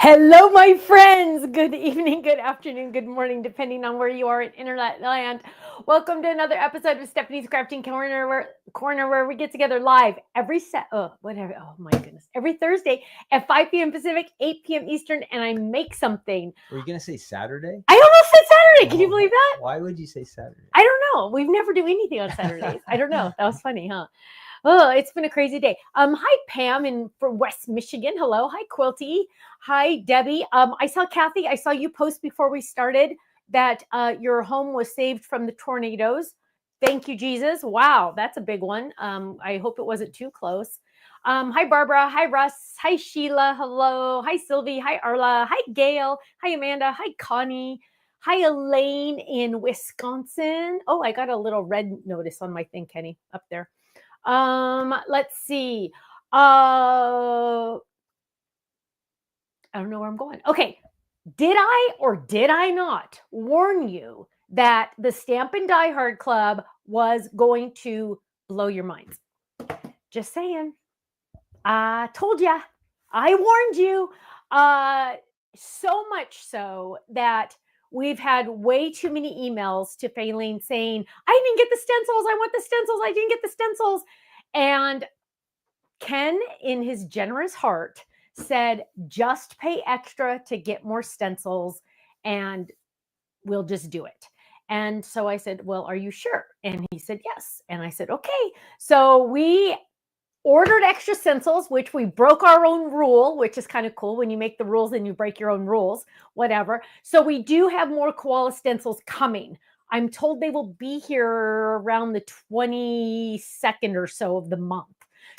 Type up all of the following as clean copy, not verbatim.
Hello, my friends. Good evening, good afternoon, good morning, depending on where you are in internet land. Welcome to another episode of Stephanie's Crafting Corner, where we get together live every oh my goodness, every Thursday at 5 p.m. Pacific, 8 p.m. Eastern, and I make something. Were you gonna say Saturday? I almost said Saturday. Can you believe that? Why would you say Saturday? I don't know. We've never do anything on Saturdays. I don't know. That was funny, huh? Oh, it's been a crazy day. Hi Pam from West Michigan. Hello. Hi Quilty. Hi Debbie. I saw Kathy. I saw you post before we started that your home was saved from the tornadoes. Thank you, Jesus. Wow, that's a big one. I hope it wasn't too close. Hi Barbara. Hi Russ. Hi Sheila. Hello. Hi Sylvie. Hi Arla. Hi Gail. Hi Amanda. Hi Connie. Hi Elaine in Wisconsin. Oh, I got a little red notice on my thing, Kenny, up there. Let's see. I don't know where I'm going. Okay. Did I or did I not warn you that the Stamp and Die Hard Club was going to blow your minds? Just saying. I told ya. I warned you. So much so that we've had way too many emails to Faylene saying, I didn't get the stencils. I want the stencils. I didn't get the stencils. And Ken, in his generous heart, said, just pay extra to get more stencils and we'll just do it. And so I said, well, are you sure? And he said, yes. And I said, okay. So we ordered extra stencils, which we broke our own rule, which is kind of cool. When you make the rules and you break your own rules, whatever. So we do have more koala stencils coming. I'm told they will be here around the 22nd or so of the month.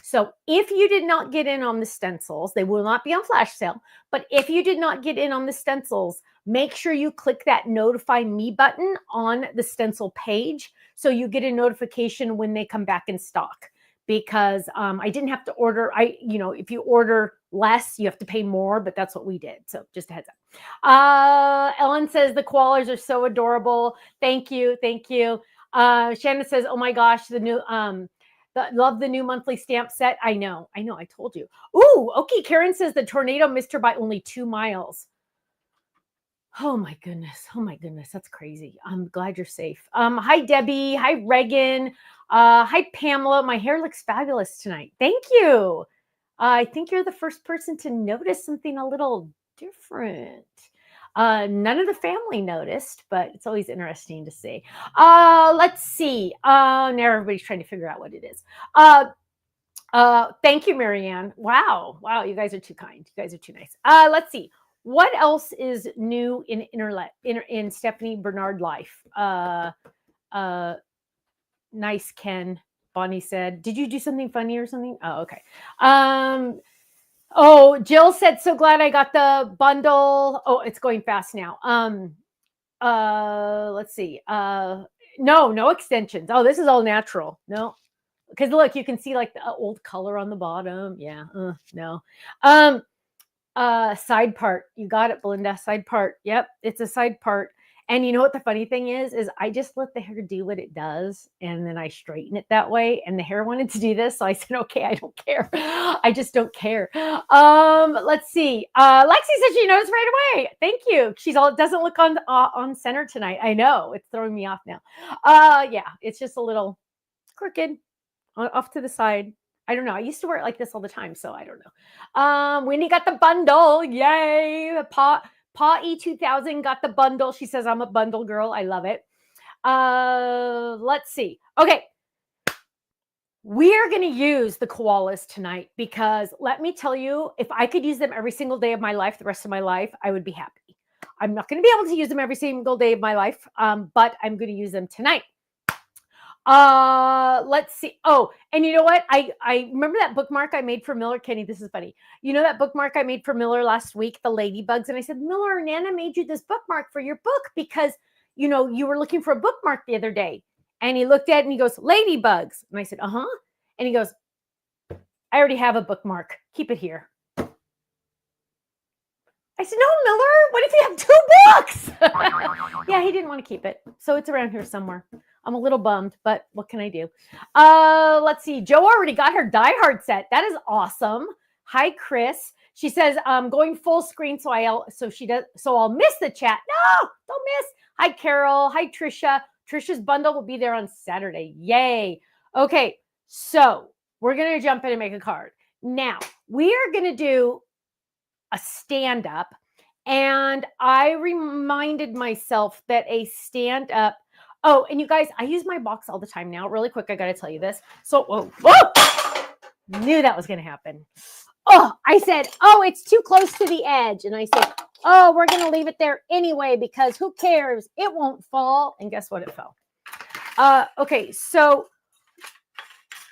So if you did not get in on the stencils, they will not be on flash sale. But if you did not get in on the stencils, make sure you click that notify me button on the stencil page so you get a notification when they come back in stock. Because I didn't have to order. If you order less, you have to pay more, but that's what we did. So just a heads up. Ellen says the koalas are so adorable. Thank you. Thank you. Shannon says, oh my gosh, love the new monthly stamp set. I know. I told you. Ooh, okay. Karen says the tornado missed her by only 2 miles. Oh my goodness. That's crazy. I'm glad you're safe. Hi, Debbie. Hi, Reagan. Hi, Pamela. My hair looks fabulous tonight. Thank you. I think you're the first person to notice something a little different. None of the family noticed, but it's always interesting to see. Let's see. Now everybody's trying to figure out what it is. Thank you, Marianne. Wow. You guys are too kind. You guys are too nice. Let's see. What else is new in Stephanie Bernard life? Nice, Ken. Bonnie said, did you do something funny or something? Oh, okay. Jill said, so glad I got the bundle. Oh, it's going fast now. Let's see. No extensions. Oh, this is all natural. No, because look, you can see like the old color on the bottom. Yeah. No. Side part. You got it, Belinda. Side part. Yep, it's a side part. And you know what the funny thing is I just let the hair do what it does, and then I straighten it that way. And the hair wanted to do this, so I said, okay, I don't care. I just don't care. Let's see. Lexi said she noticed right away. Thank you. It doesn't look on center tonight. I know, it's throwing me off now. Yeah, it's just a little crooked off to the side. I don't know. I used to wear it like this all the time, so I don't know. Winnie got the bundle. Yay. Pa E2000 got the bundle. She says, I'm a bundle girl. I love it. Let's see. Okay. We are going to use the koalas tonight because let me tell you, if I could use them every single day of my life, the rest of my life, I would be happy. I'm not going to be able to use them every single day of my life, but I'm going to use them tonight. Let's see. Oh, and you know what? I remember that bookmark I made for Miller. Kenny, this is funny. You know that bookmark I made for Miller last week, the ladybugs? And I said, Miller, Nana made you this bookmark for your book because, you were looking for a bookmark the other day. And he looked at it and he goes, ladybugs. And I said, uh-huh. And he goes, I already have a bookmark. Keep it here. I said, no, Miller, what if you have 2 books? Yeah, he didn't want to keep it. So it's around here somewhere. I'm a little bummed, but what can I do? Let's see. Joe already got her Die Hard set. That is awesome. Hi, Chris. She says, going full screen, so I'll miss the chat. No, don't miss. Hi, Carol. Hi, Trisha. Trisha's bundle will be there on Saturday. Yay. Okay, so we're going to jump in and make a card. Now, we are going to do a stand-up, and I reminded myself that a stand-up, oh, and you guys, I use my box all the time now. Really quick, I got to tell you this. So, whoa, knew that was going to happen. Oh, I said, oh, it's too close to the edge. And I said, oh, we're going to leave it there anyway, because who cares? It won't fall. And guess what? It fell. Okay, so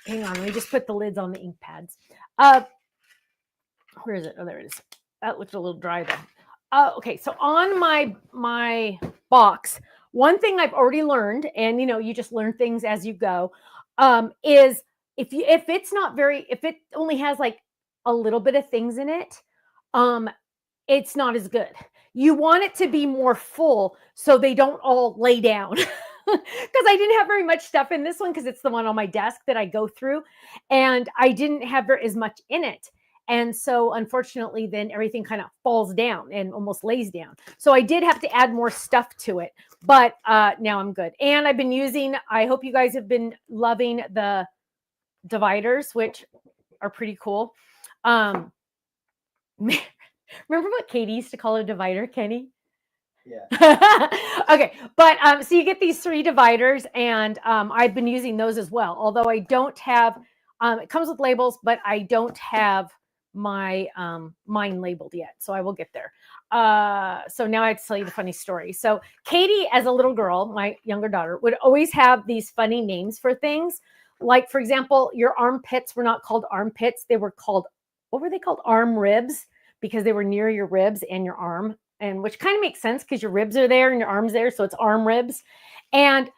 hang on. Let me just put the lids on the ink pads. Where is it? Oh, there it is. That looked a little dry though. Okay, so on my box, one thing I've already learned, and you just learn things as you go, is if it only has like a little bit of things in it, it's not as good. You want it to be more full so they don't all lay down. Because I didn't have very much stuff in this one, because it's the one on my desk that I go through, and I didn't have as much in it. And so unfortunately, then everything kind of falls down and almost lays down. So I did have to add more stuff to it, but now I'm good. And I've been I hope you guys have been loving the dividers, which are pretty cool. Remember what Katie used to call a divider, Kenny? Yeah. Okay, but so you get these 3 dividers, and I've been using those as well. Although I don't have, it comes with labels, but I don't have my mine labeled yet, so I will get there. So now I have to tell you the funny story. So Katie, as a little girl, my younger daughter, would always have these funny names for things. Like, for example, your armpits were not called armpits; they were called, what were they called? Arm ribs, because they were near your ribs and your arm. And which kind of makes sense because your ribs are there and your arms there. So it's arm ribs. And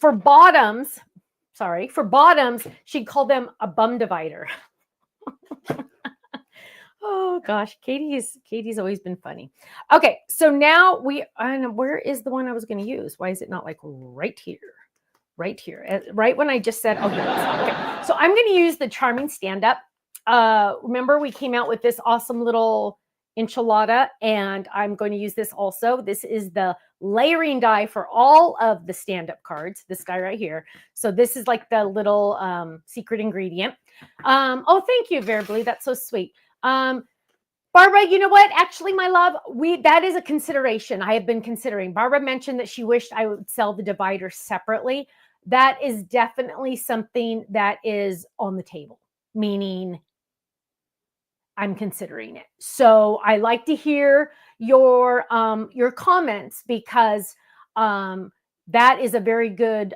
for bottoms, she'd call them a bum divider. Oh gosh, Katie's always been funny. Okay, so now where is the one I was going to use? Why is it not like right here? Right here, right when I just said, oh, here it is. Okay, so I'm going to use the Charming Stand-Up. Remember, we came out with this awesome little enchilada, and I'm going to use this also. This is the layering die for all of the stand-up cards, this guy right here. So this is like the little secret ingredient. Oh, thank you, Verbally. That's so sweet. Barbara, you know what? Actually, my love, that is a consideration I have been considering. Barbara mentioned that she wished I would sell the divider separately. That is definitely something that is on the table, meaning I'm considering it. So I like to hear your comments, because that is a very good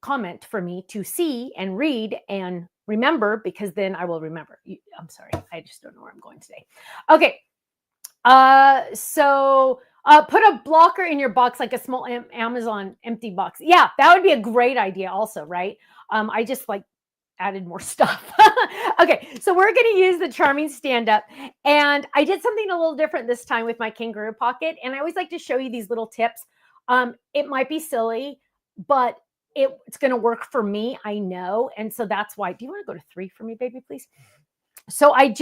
comment for me to see and read and remember, because then I will remember. I'm sorry, I just don't know where I'm going today. Okay, so put a blocker in your box, like a small Amazon empty box. Yeah, that would be a great idea also, right? I just added more stuff. Okay, so we're going to use the Charming Stand-Up, and I did something a little different this time with my kangaroo pocket, and I always like to show you these little tips. It might be silly, but it's going to work for me, I know, and so that's why. Do you want to go to 3 for me, baby, please? So I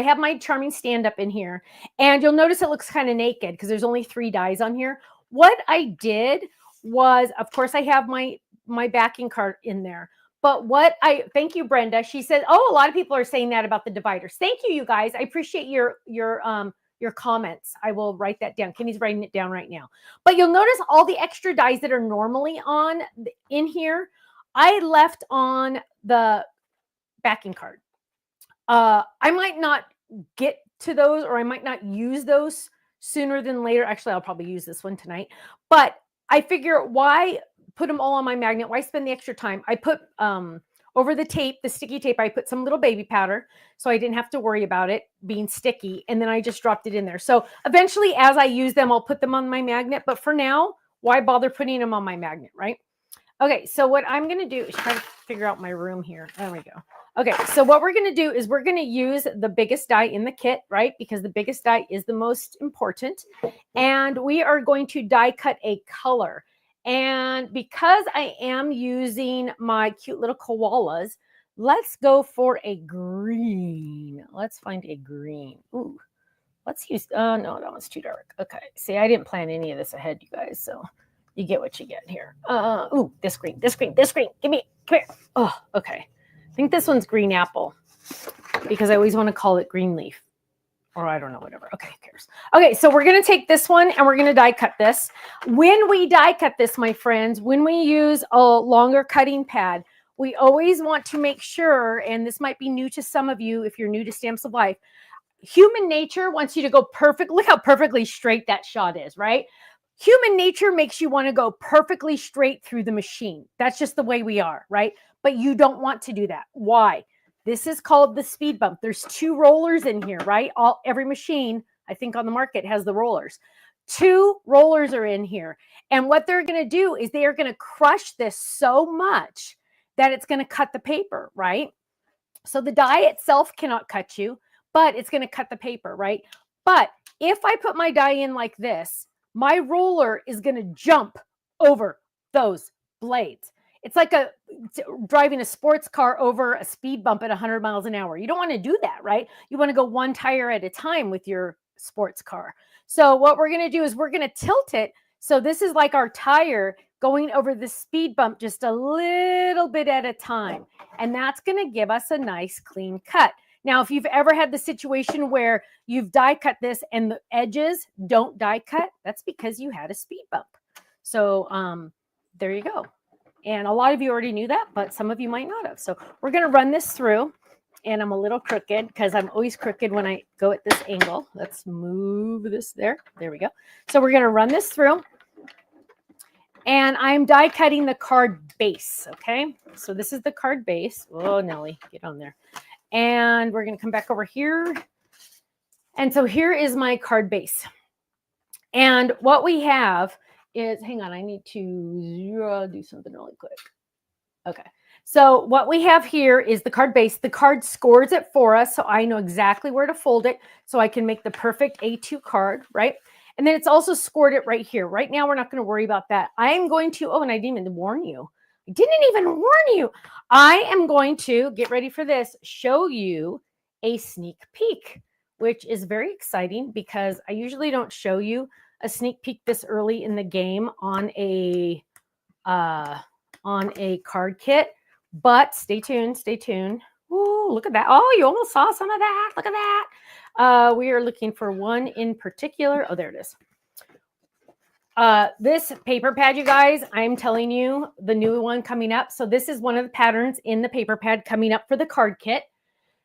have my Charming Stand-Up in here, and you'll notice it looks kind of naked because there's only 3 dies on here. What I did was, of course, I have my backing card in there. But thank you, Brenda. She said, oh, a lot of people are saying that about the dividers. Thank you, you guys. I appreciate your comments. I will write that down. Kenny's writing it down right now. But you'll notice all the extra dies that are normally in here, I left on the backing card. I might not get to those, or I might not use those sooner than later. Actually, I'll probably use this one tonight. But I figure, why put them all on my magnet? Why spend the extra time? I put over the tape, the sticky tape, I put some little baby powder, so I didn't have to worry about it being sticky. And then I just dropped it in there. So eventually, as I use them, I'll put them on my magnet. But for now, why bother putting them on my magnet, right? Okay, so what I'm going to do is try to figure out my room here. There we go. Okay, so what we're going to do is we're going to use the biggest die in the kit, right? Because the biggest die is the most important. And we are going to die cut a color. And because I am using my cute little koalas, Let's go for a green. Let's find a green. Ooh, let's use, no, that one's too dark. Okay, see, I didn't plan any of this ahead, you guys, so you get what you get here. Ooh, this green. Come here. Oh, okay. I think this one's green apple because I always want to call it green leaf. Or I don't know, whatever. Okay, who cares? Okay, so we're going to take this one and we're going to die cut this. When we die cut this, my friends, when we use a longer cutting pad, we always want to make sure, and this might be new to some of you if you're new to Stamps of Life, human nature wants you to go perfect. Look how perfectly straight that shot is, right? Human nature makes you want to go perfectly straight through the machine. That's just the way we are, right? But you don't want to do that. Why? This is called the speed bump. There's 2 rollers in here, right? Every machine, I think, on the market has the rollers. 2 rollers are in here. And what they're going to do is they are going to crush this so much that it's going to cut the paper, right? So the die itself cannot cut you, but it's going to cut the paper, right? But if I put my die in like this, my roller is going to jump over those blades. It's like driving a sports car over a speed bump at 100 miles an hour. You don't want to do that, right? You want to go one tire at a time with your sports car. So what we're going to do is we're going to tilt it. So this is like our tire going over the speed bump just a little bit at a time. And that's going to give us a nice clean cut. Now, if you've ever had the situation where you've die cut this and the edges don't die cut, that's because you had a speed bump. So there you go. And a lot of you already knew that, but some of you might not have. So we're going to run this through. And I'm a little crooked because I'm always crooked when I go at this angle. Let's move this there. There we go. So we're going to run this through. And I'm die cutting the card base, okay? So this is the card base. Oh, Nelly, get on there. And we're going to come back over here. And so here is my card base. And what we have is, hang on, I need to do something really quick. Okay. So what we have here is the card base. The card scores it for us, so I know exactly where to fold it, so I can make the perfect A2 card, right? And then it's also scored it right here. Right now, we're not going to worry about that. I am going to, oh, and I didn't even warn you. I didn't even warn you. I am going to, get ready for this, show you a sneak peek, which is very exciting because I usually don't show you a sneak peek this early in the game on a card kit. But stay tuned, stay tuned. Ooh, look at that. Oh, you almost saw some of that. Look at that. We are looking for one in particular. Oh, there it is. This paper pad, you guys, I'm telling you, the new one coming up. So this is one of the patterns in the paper pad coming up for the card kit.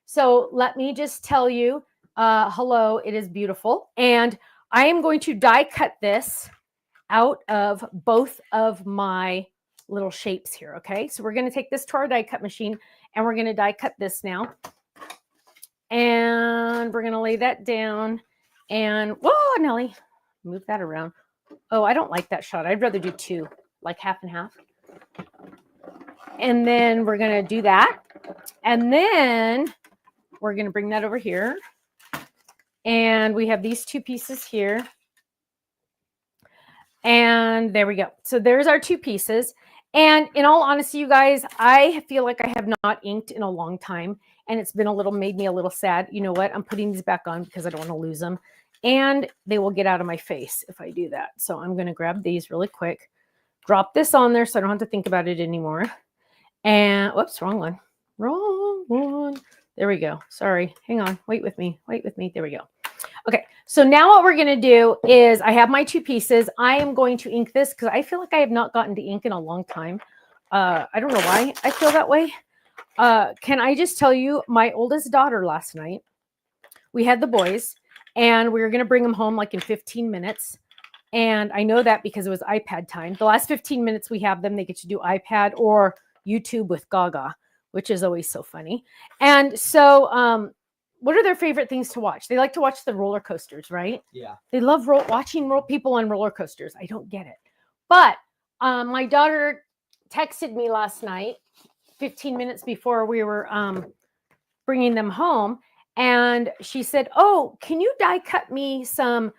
So let me just tell you, hello, it is beautiful. And I am going to die cut this out of both of my little shapes here, okay? So we're going to take this to our die cut machine and we're going to die cut this now. And we're going to lay that down and, whoa, Nelly, move that around. Oh, I don't like that shot. I'd rather do 2, like half and half. And then we're going to do that. And then we're going to bring that over here. And we have these 2 pieces here. And there we go. So there's our 2 pieces. And in all honesty, you guys, I feel like I have not inked in a long time. And it's been made me a little sad. You know what? I'm putting these back on because I don't want to lose them. And they will get out of my face if I do that. So I'm going to grab these really quick. Drop this on there so I don't have to think about it anymore. And, whoops, wrong one. Wrong one. There we go. Sorry. Hang on. Wait with me. Wait with me. There we go. Okay, so now what we're going to do is I have my 2 pieces. I am going to ink this because I feel like I have not gotten to ink in a long time. I don't know why I feel that way. Can I just tell you, my oldest daughter last night, we had the boys, and we were going to bring them home like in 15 minutes. And I know that because it was iPad time. The last 15 minutes we have them, they get to do iPad or YouTube with Gaga, which is always so funny. And so, what are their favorite things to watch? They like to watch the roller coasters, right? Yeah. They love watching people on roller coasters. I don't get it. But my daughter texted me last night, 15 minutes before we were bringing them home. And she said, oh, can you die cut me some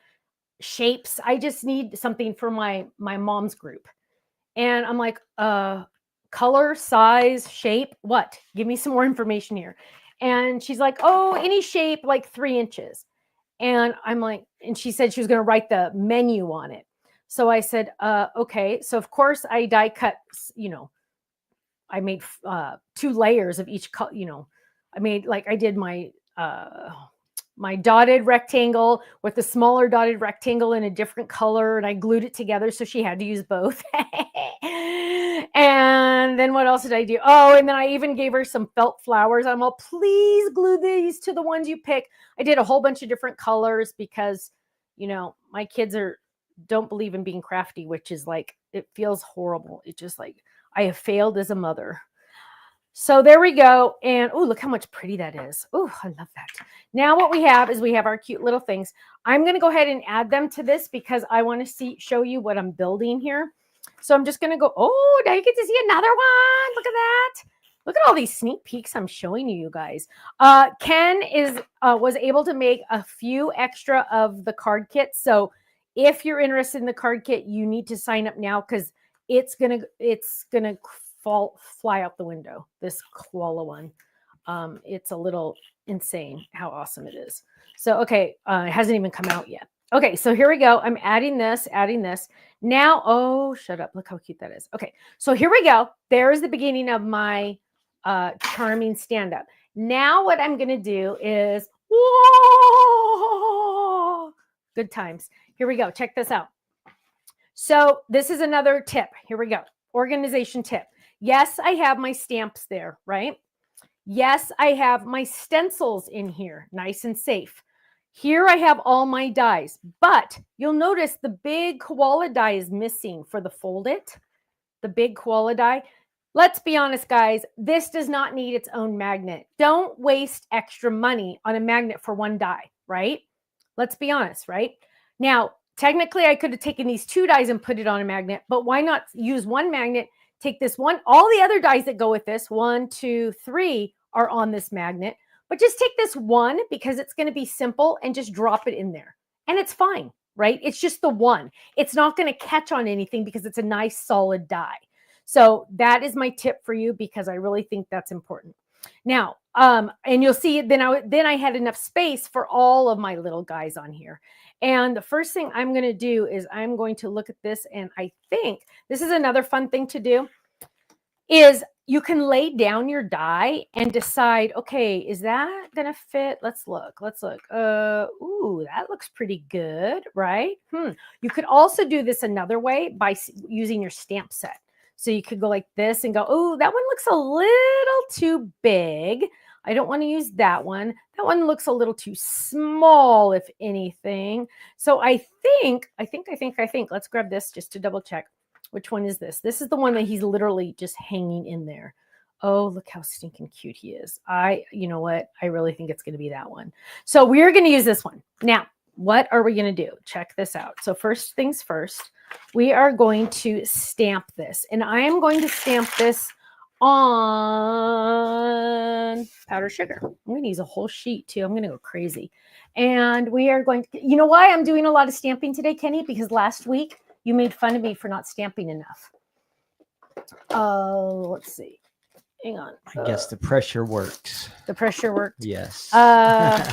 shapes? I just need something for my mom's group. And I'm like, color, size, shape, what? Give me some more information here. And she's like, oh, any shape, like 3 inches. And I'm like, and she said she was going to write the menu on it. So I said, okay. So of course I die cut, I made 2 layers of each color, I made like, I did my dotted rectangle with the smaller dotted rectangle in a different color, and I glued it together. So she had to use both. And then what else did I do? Oh, and then I even gave her some felt flowers. I'm all, please glue these to the ones you pick. I did a whole bunch of different colors because, my kids don't believe in being crafty, which is like, it feels horrible. It's just like, I have failed as a mother. So there we go. And oh, look how much pretty that is. Oh, I love that. Now what we have is we have our cute little things. I'm going to go ahead and add them to this because I want to show you what I'm building here. So I'm just going to go, oh, now you get to see another one. Look at that. Look at all these sneak peeks I'm showing you guys. Ken was able to make a few extra of the card kit. So if you're interested in the card kit, you need to sign up now because it's gonna fly out the window. This koala one, it's a little insane how awesome it is. So okay, it hasn't even come out yet. Okay, so here we go. I'm adding this. Now, oh, shut up! Look how cute that is. Okay, so here we go. There's the beginning of my charming stand-up. Now what I'm gonna do is, whoa, good times. Here we go. Check this out. So this is another tip. Here we go. Organization tip. Yes, I have my stamps there, right? Yes, I have my stencils in here, nice and safe. Here I have all my dies, but you'll notice the big koala die is missing for the fold it, the big koala die. Let's be honest, guys, this does not need its own magnet. Don't waste extra money on a magnet for one die, right? Let's be honest, right? Now, technically, I could have taken these 2 dies and put it on a magnet, but why not use one magnet, take this one, all the other dies that go with this, 1, 2, 3 are on this magnet, but just take this one because it's going to be simple and just drop it in there. And it's fine, right? It's just the one. It's not going to catch on anything because it's a nice solid die. So that is my tip for you because I really think that's important. Now, and you'll see then I had enough space for all of my little guys on here. And the first thing I'm going to do is I'm going to look at this, and I think this is another fun thing to do is you can lay down your die and decide, okay, is that going to fit? Let's look. Ooh, that looks pretty good, right? You could also do this another way by using your stamp set. So you could go like this and go, oh, that one looks a little too big. I don't want to use that one. That one looks a little too small, if anything. So I think, let's grab this just to double check. Which one is this? This is the one that he's literally just hanging in there. Oh, look how stinking cute he is. You know what? I really think it's going to be that one. So we're going to use this one. Now, what are we going to do? Check this out. So first things first, we are going to stamp this. And I am going to stamp this on powdered sugar. I'm going to use a whole sheet too. I'm going to go crazy. And we are going to, you know why I'm doing a lot of stamping today, Kenny? Because last week you made fun of me for not stamping enough. Let's see. Hang on. I guess the pressure works. The pressure worked? Yes. Ha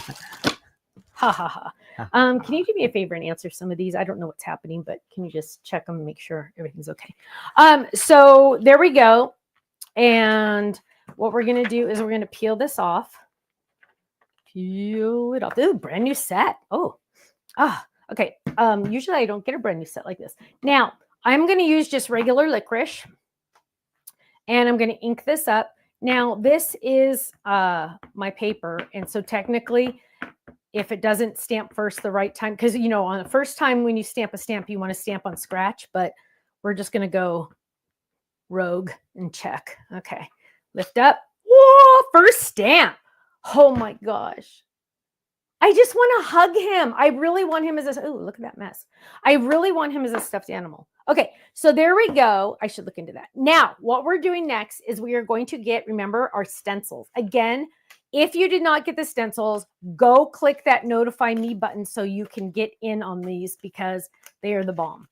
ha ha. Can you do me a favor and answer some of these? I don't know what's happening, but can you just check them and make sure everything's okay? So there we go. And what we're going to do is we're going to peel this off. Peel it off. Ooh, brand new set. Okay. Usually I don't get a brand new set like this. Now, I'm going to use just regular licorice. And I'm going to ink this up. Now, this is my paper. And so technically, if it doesn't stamp first the right time, because, you know, on the first time when you stamp a stamp, you want to stamp on scratch. But we're just going to go rogue and check. Okay. Lift up. Whoa, first stamp. Oh, my gosh. I just want to hug him. I really want him as a, oh, look at that mess. I really want him as a stuffed animal. Okay, so there we go. I should look into that. Now, what we're doing next is we are going to get, remember, our stencils. Again, if you did not get the stencils, go click that notify me button so you can get in on these because they are the bomb.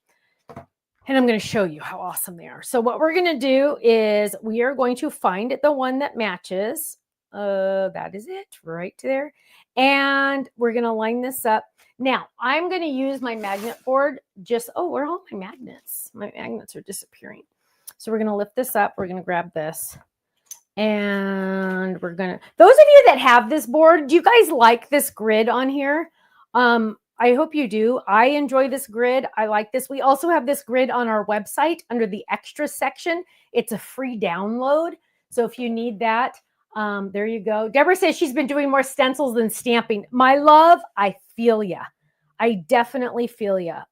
And I'm going to show you how awesome they are. So what we're going to do is we are going to find the one that matches. That is it right there. And we're going to line this up. Now I'm going to use my magnet board. Where are all my magnets? My magnets are disappearing. So we're going to lift this up. We're going to grab this. And we're going to, those of you that have this board, do you guys like this grid on here? I hope you do. I enjoy this grid. I like this. We also have this grid on our website under the extra section. It's a free download. So if you need that, there you go. Deborah says she's been doing more stencils than stamping. My love, I feel ya. I definitely feel ya.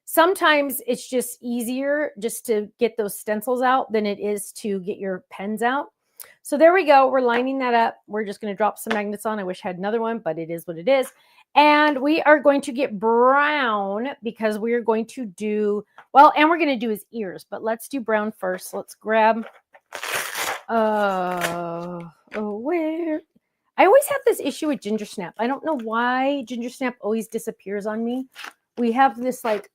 Sometimes it's just easier just to get those stencils out than it is to get your pens out. So there we go. We're lining that up. We're just going to drop some magnets on. I wish I had another one, but it is what it is. And we are going to get brown because we are going to do, well, and we're going to do his ears, but let's do brown first. Let's grab, where? I always have this issue with Ginger Snap. I don't know why Ginger Snap always disappears on me. We have this like,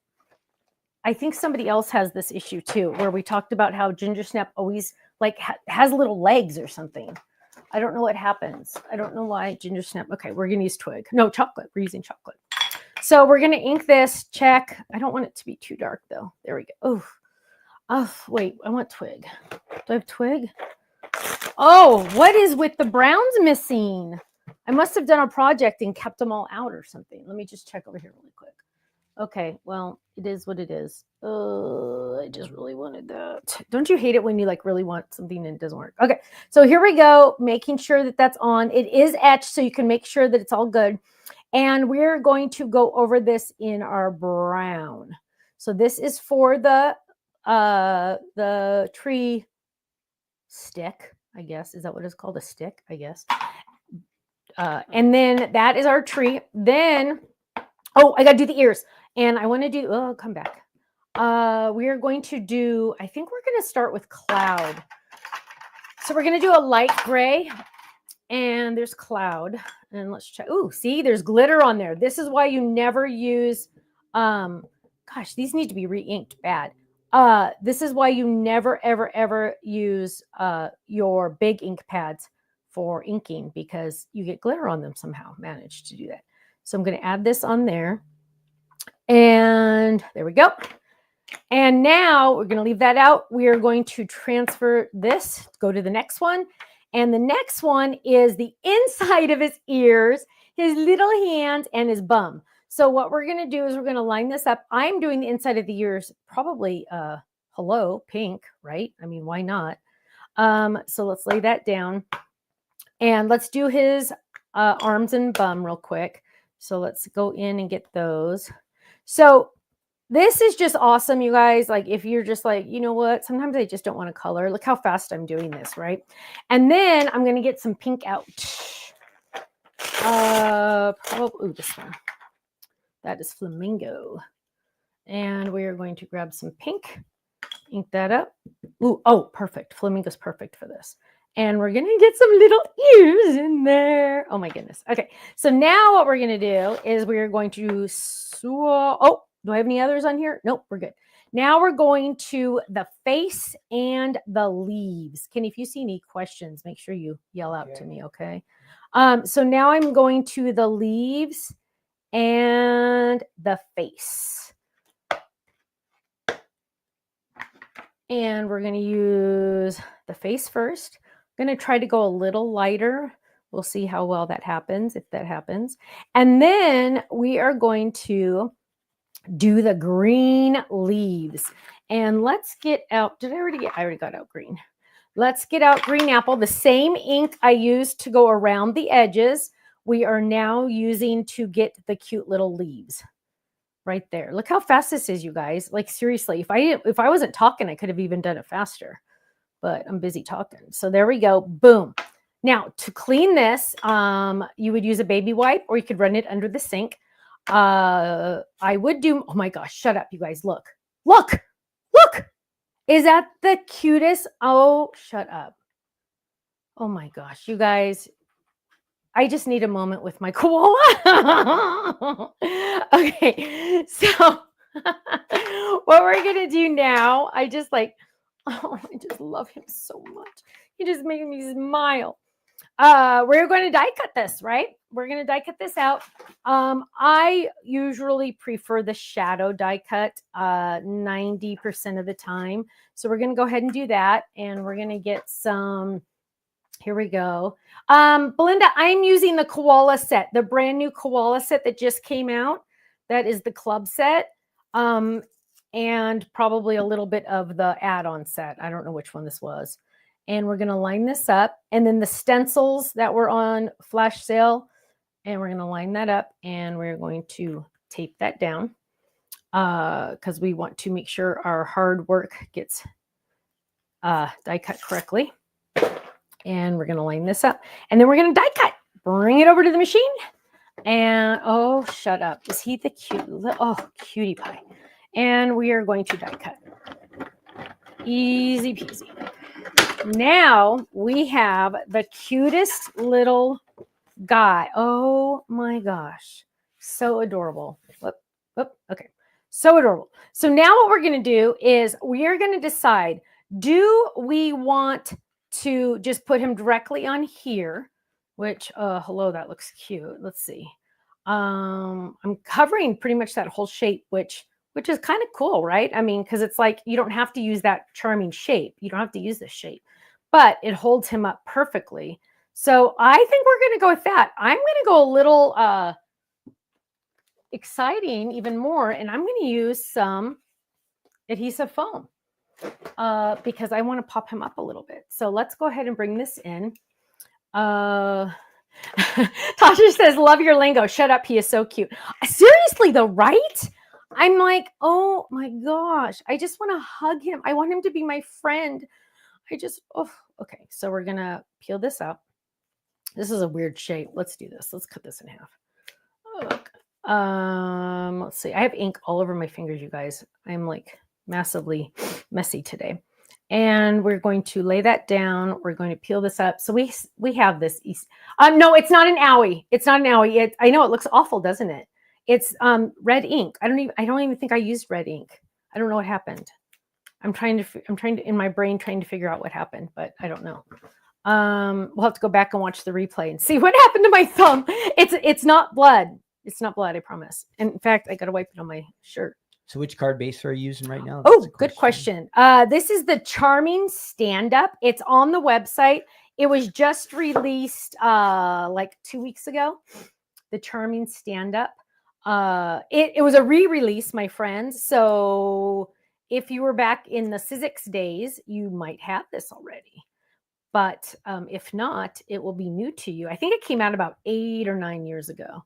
I think somebody else has this issue too, where we talked about how Ginger Snap always like has little legs or something. I don't know what happens. I don't know why Ginger Snap. Okay, we're going to use twig. No, chocolate. We're using chocolate. So we're going to ink this. Check. I don't want it to be too dark though. There we go. Oh, wait. I want twig. Do I have twig? Oh, what is with the browns missing? I must have done a project and kept them all out or something. Let me just check over here really quick. Okay, well, it is what it is. I just really wanted that. Don't you hate it when you like really want something and it doesn't work? Okay, so here we go, making sure that that's on. It is etched, so you can make sure that it's all good. And we're going to go over this in our brown. So this is for the tree stick, I guess. Is that what it's called? A stick, I guess. And then that is our tree. Then, oh, I got to do the ears. And I want to do, oh, come back. We are going to do, I think we're going to start with cloud. So we're going to do a light gray. And there's cloud. And let's check. Oh, see, there's glitter on there. This is why you never use, gosh, these need to be re-inked bad. This is why you never, ever, ever use your big ink pads for inking because you get glitter on them somehow. Managed to do that. So I'm going to add this on there. And there we go. And now we're going to leave that out. We are going to transfer this, go to the next one. And the next one is the inside of his ears, his little hands, and his bum. So what we're going to do is we're going to line this up. I'm doing the inside of the ears, probably, hello, pink, right? I mean, why not? So let's lay that down. And let's do his arms and bum real quick. So let's go in and get those. So this is just awesome, you guys. Like if you're just like, you know what, sometimes I just don't want to color. Look how fast I'm doing this, right? And then I'm going to get some pink out. Probably, ooh, this one. That is flamingo. And we are going to grab some pink, ink that up. Ooh, oh, perfect. Flamingo's perfect for this. And we're going to get some little ears in there. Oh my goodness. Okay. So now what we're going to do is we're going to, oh, do I have any others on here? Nope, we're good. Now we're going to the face and the leaves. Kenny, if you see any questions, make sure you yell out to me, okay? So now I'm going to the leaves and the face. And we're going to use the face first. I'm going to try to go a little lighter. We'll see how well that happens, if that happens. And then we are going to do the green leaves. And let's get out, I already got out green. Let's get out green apple. The same ink I used to go around the edges, we are now using to get the cute little leaves right there. Look how fast this is, you guys. Like seriously, if I wasn't talking, I could have even done it faster, but I'm busy talking. So there we go. Boom. Now to clean this, you would use a baby wipe or you could run it under the sink. I would do, oh my gosh, shut up, you guys. Look. Is that the cutest? Oh, shut up. Oh my gosh, you guys. I just need a moment with my koala. Okay, so What we're gonna do now, I just love him so much. He just makes me smile. We're going to die cut this, right? We're going to die cut this out. I usually prefer the shadow die cut 90% of the time. So we're going to go ahead and do that. And we're going to get some, here we go. Belinda, I'm using the Koala set, the brand new Koala set that just came out. That is the club set. And probably a little bit of the add-on set. I don't know which one this was. And we're going to line this up. And then the stencils that were on flash sale. And we're going to line that up. And we're going to tape that down. Because we want to make sure our hard work gets die cut correctly. And we're going to line this up. And then we're going to die cut. Bring it over to the machine. And, oh, shut up. Is he the cute? Oh, cutie pie. And we are going to die cut. Easy peasy. Now we have the cutest little guy. Oh my gosh. So adorable. Whoop, whoop. Okay. So adorable. So now what we're going to do is we are going to decide, do we want to just put him directly on here, which, hello, that looks cute. Let's see. I'm covering pretty much that whole shape, which is kind of cool, right? I mean, because it's like you don't have to use that charming shape. You don't have to use this shape, but it holds him up perfectly. So I think we're going to go with that. I'm going to go a little exciting even more, and I'm going to use some adhesive foam because I want to pop him up a little bit. So let's go ahead and bring this in. Tasha says, love your lingo. Shut up. He is so cute. Seriously though, right? I'm like, oh my gosh, I just want to hug him. I want him to be my friend. Okay. So we're going to peel this out. This is a weird shape. Let's do this. Let's cut this in half. Look. Let's see. I have ink all over my fingers, you guys. I'm like massively messy today. And we're going to lay that down. We're going to peel this up. So we have this. No, it's not an owie. It's not an owie. I know it looks awful, doesn't it? It's red ink. I don't even think I used red ink. I don't know what happened. I'm trying to in my brain trying to figure out what happened, but I don't know. We'll have to go back and watch the replay and see what happened to my thumb. It's not blood. It's not blood, I promise. And in fact, I got to wipe it on my shirt. So which card base are you using right now? Oh, good question. This is the Charming Stand-Up. It's on the website. It was just released like 2 weeks ago. The Charming Stand-Up. It was a re-release, my friends. So if you were back in the Sizzix days, you might have this already. But if not, it will be new to you. I think it came out about 8 or 9 years ago.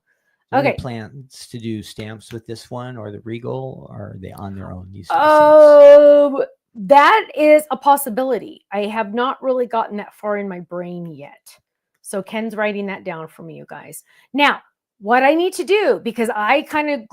Okay. Plans to do stamps with this one or the Regal, or are they on their own? That is a possibility. I have not really gotten that far in my brain yet. So Ken's writing that down for me, you guys. Now, what I need to do, because I kind of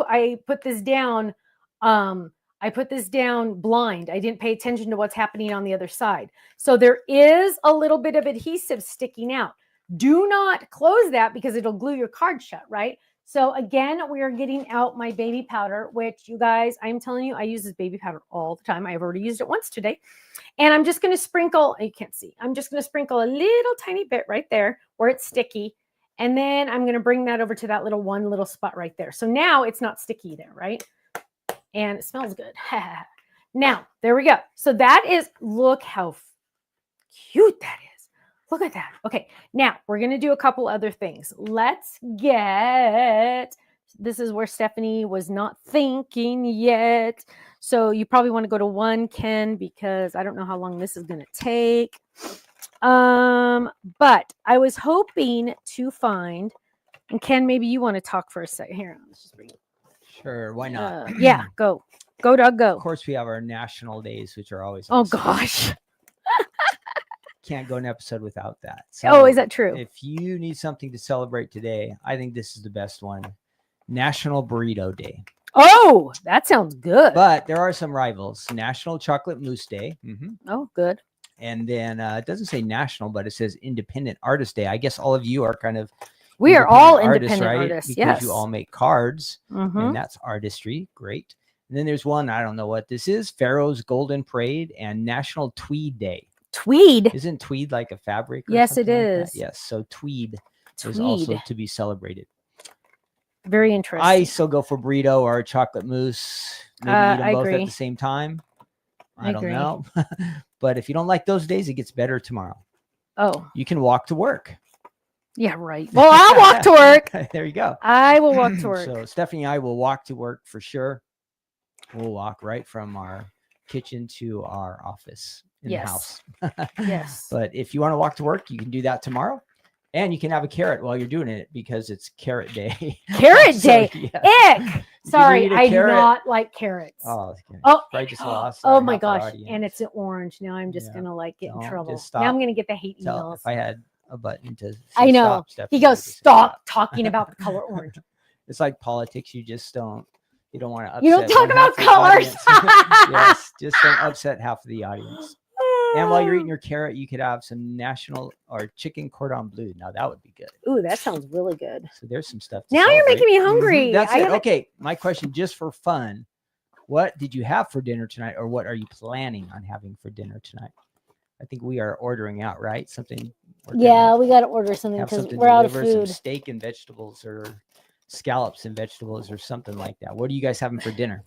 I put this down. I put this down blind. I didn't pay attention to what's happening on the other side. So there is a little bit of adhesive sticking out. Do not close that because it'll glue your card shut, right? So again, we are getting out my baby powder, which you guys, I'm telling you, I use this baby powder all the time. I've already used it once today. And I'm just going to sprinkle, you can't see, I'm just going to sprinkle a little tiny bit right there where it's sticky. And then I'm going to bring that over to that one little spot right there. So now it's not sticky there, right? And it smells good. Now, there we go. So that is, look how cute that is. Look at that. Okay, now we're going to do a couple other things. Let's get, this is where Stephanie was not thinking yet. So you probably want to go to 1, Ken, because I don't know how long this is going to take. But I was hoping to find, and Ken, maybe you want to talk for a second. Here, let's just bring it. Sure, why not? Yeah, go. Go, dog, go. Of course, we have our national days, which are always Oh, awesome. gosh. Can't go an episode without that. So is that true? If you need something to celebrate today, I think this is the best one. National Burrito Day. Oh, that sounds good. But there are some rivals. National Chocolate Mousse Day. Oh, good. And then it doesn't say national, but it says Independent Artist Day. I guess all of you are kind of We are all independent right? artists. Because Yes. you all make cards, Mhm. and that's artistry. Great. And then there's one, I don't know what this is, Pharaoh's Golden Parade and National Tweed Day. Tweed. Isn't tweed like a fabric or Yes, it something like that? is. Yes. So tweed is also to be celebrated. Very I interesting. still go for burrito or chocolate mousse. Maybe eat them I both agree. at the same time. I don't agree. know. But if you don't like those days, it gets better tomorrow. Oh, You can walk to work. yeah, right. Well, I'll walk to work. There you go. I will walk to work. So Stephanie and I will walk to work for sure. We'll walk right from our kitchen to our office in the house. Yes. But if you want to walk to work, you can do that tomorrow. And you can have a carrot while you're doing it because it's carrot day. Carrot So, day. yeah. Ick. Sorry, eat a I do carrot. not like carrots. Oh, okay. Oh, I just lost oh our my half our gosh. audience. And it's an orange. Now I'm just Yeah. going to like get in Don't, trouble. just Now I'm stop. going to get the hate Tell emails. if I had a button to say I know. stop, Stephanie, He I goes, would just say stop talking about the color orange. It's like politics. You just don't. You don't want to upset. You don't talk one half about the colors. audience. Yes, just don't upset half of the audience. And while you're eating your carrot, you could have some national or chicken cordon bleu. Now that would be good. Ooh, that sounds really good. So there's some stuff. To Now you're celebrate. making me hungry. That's I it. haven't- Okay, my question, just for fun, what did you have for dinner tonight, or what are you planning on having for dinner tonight? I think we are ordering out, right? Something. Yeah, we got to order something have because something we're out of delivered, some food. steak and vegetables, or scallops and vegetables, or something like that. What are you guys having for dinner?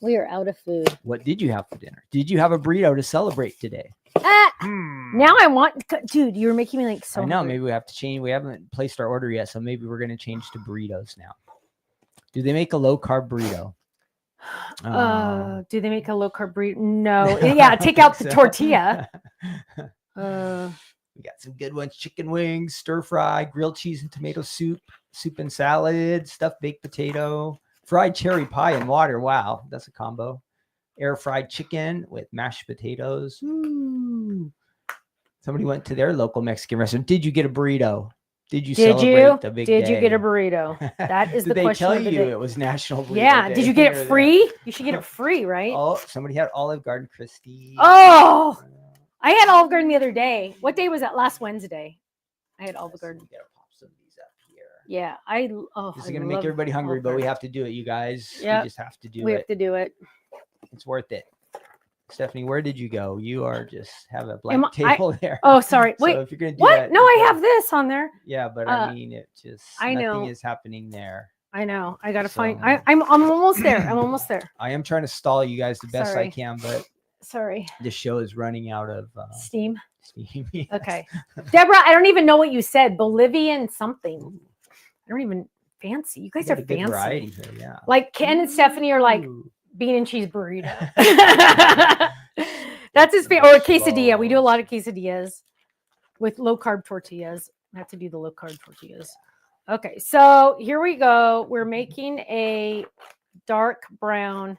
We are out of food. What did you have for dinner? Did you have a burrito to celebrate today? Now I want, dude, you're making me like so I know. hungry. Maybe we have to change. We haven't placed our order yet, so maybe we're going to change to burritos now. Do they make a low carb burrito? Do they make a low carb burrito? No. Yeah, take out the tortilla. We got some good ones: chicken wings, stir fry, grilled cheese and tomato soup, soup and salad, stuffed baked potato, fried cherry pie and water. Wow, that's a combo. Air fried chicken with mashed potatoes. Ooh. Somebody went to their local Mexican restaurant. Did you get a burrito? Did you celebrate the big Did day? you get a burrito? That is Did the they question tell of the you day. it was National Burrito Yeah. Day? Did you get Or it that- free? You should get it free, right? Oh, somebody had Olive Garden Christie. Oh, I had Olive Garden the other day. What day was that? Last Wednesday. I had Olive Garden. We gotta pop some of these up here. Yeah, This is gonna make everybody hungry, but we have to do it, you guys. Yep. We just have to do We it. have to do it. It's worth it. Stephanie, where did you go? You are just have a Am blank I- table there. Oh, sorry. So Wait. if you're gonna do What? that, No, you I can- have this on there. Yeah, but I mean, it just I know. nothing is happening there. I know. I gotta find. So- I'm almost there. I'm almost there. I am trying to stall you guys the best I Sorry. can, but Sorry. the show is running out of Steam. steam. Yes. Okay. Deborah, I don't even know what you said. Bolivian something. I don't even fancy. You guys You got are a good fancy. variety here, yeah. Like Ken and Stephanie are like Ooh. bean and cheese burrito. That's his favorite. Or a quesadilla. We do a lot of quesadillas with low carb tortillas. I have to do the low carb tortillas. Okay, so here we go. We're making a dark brown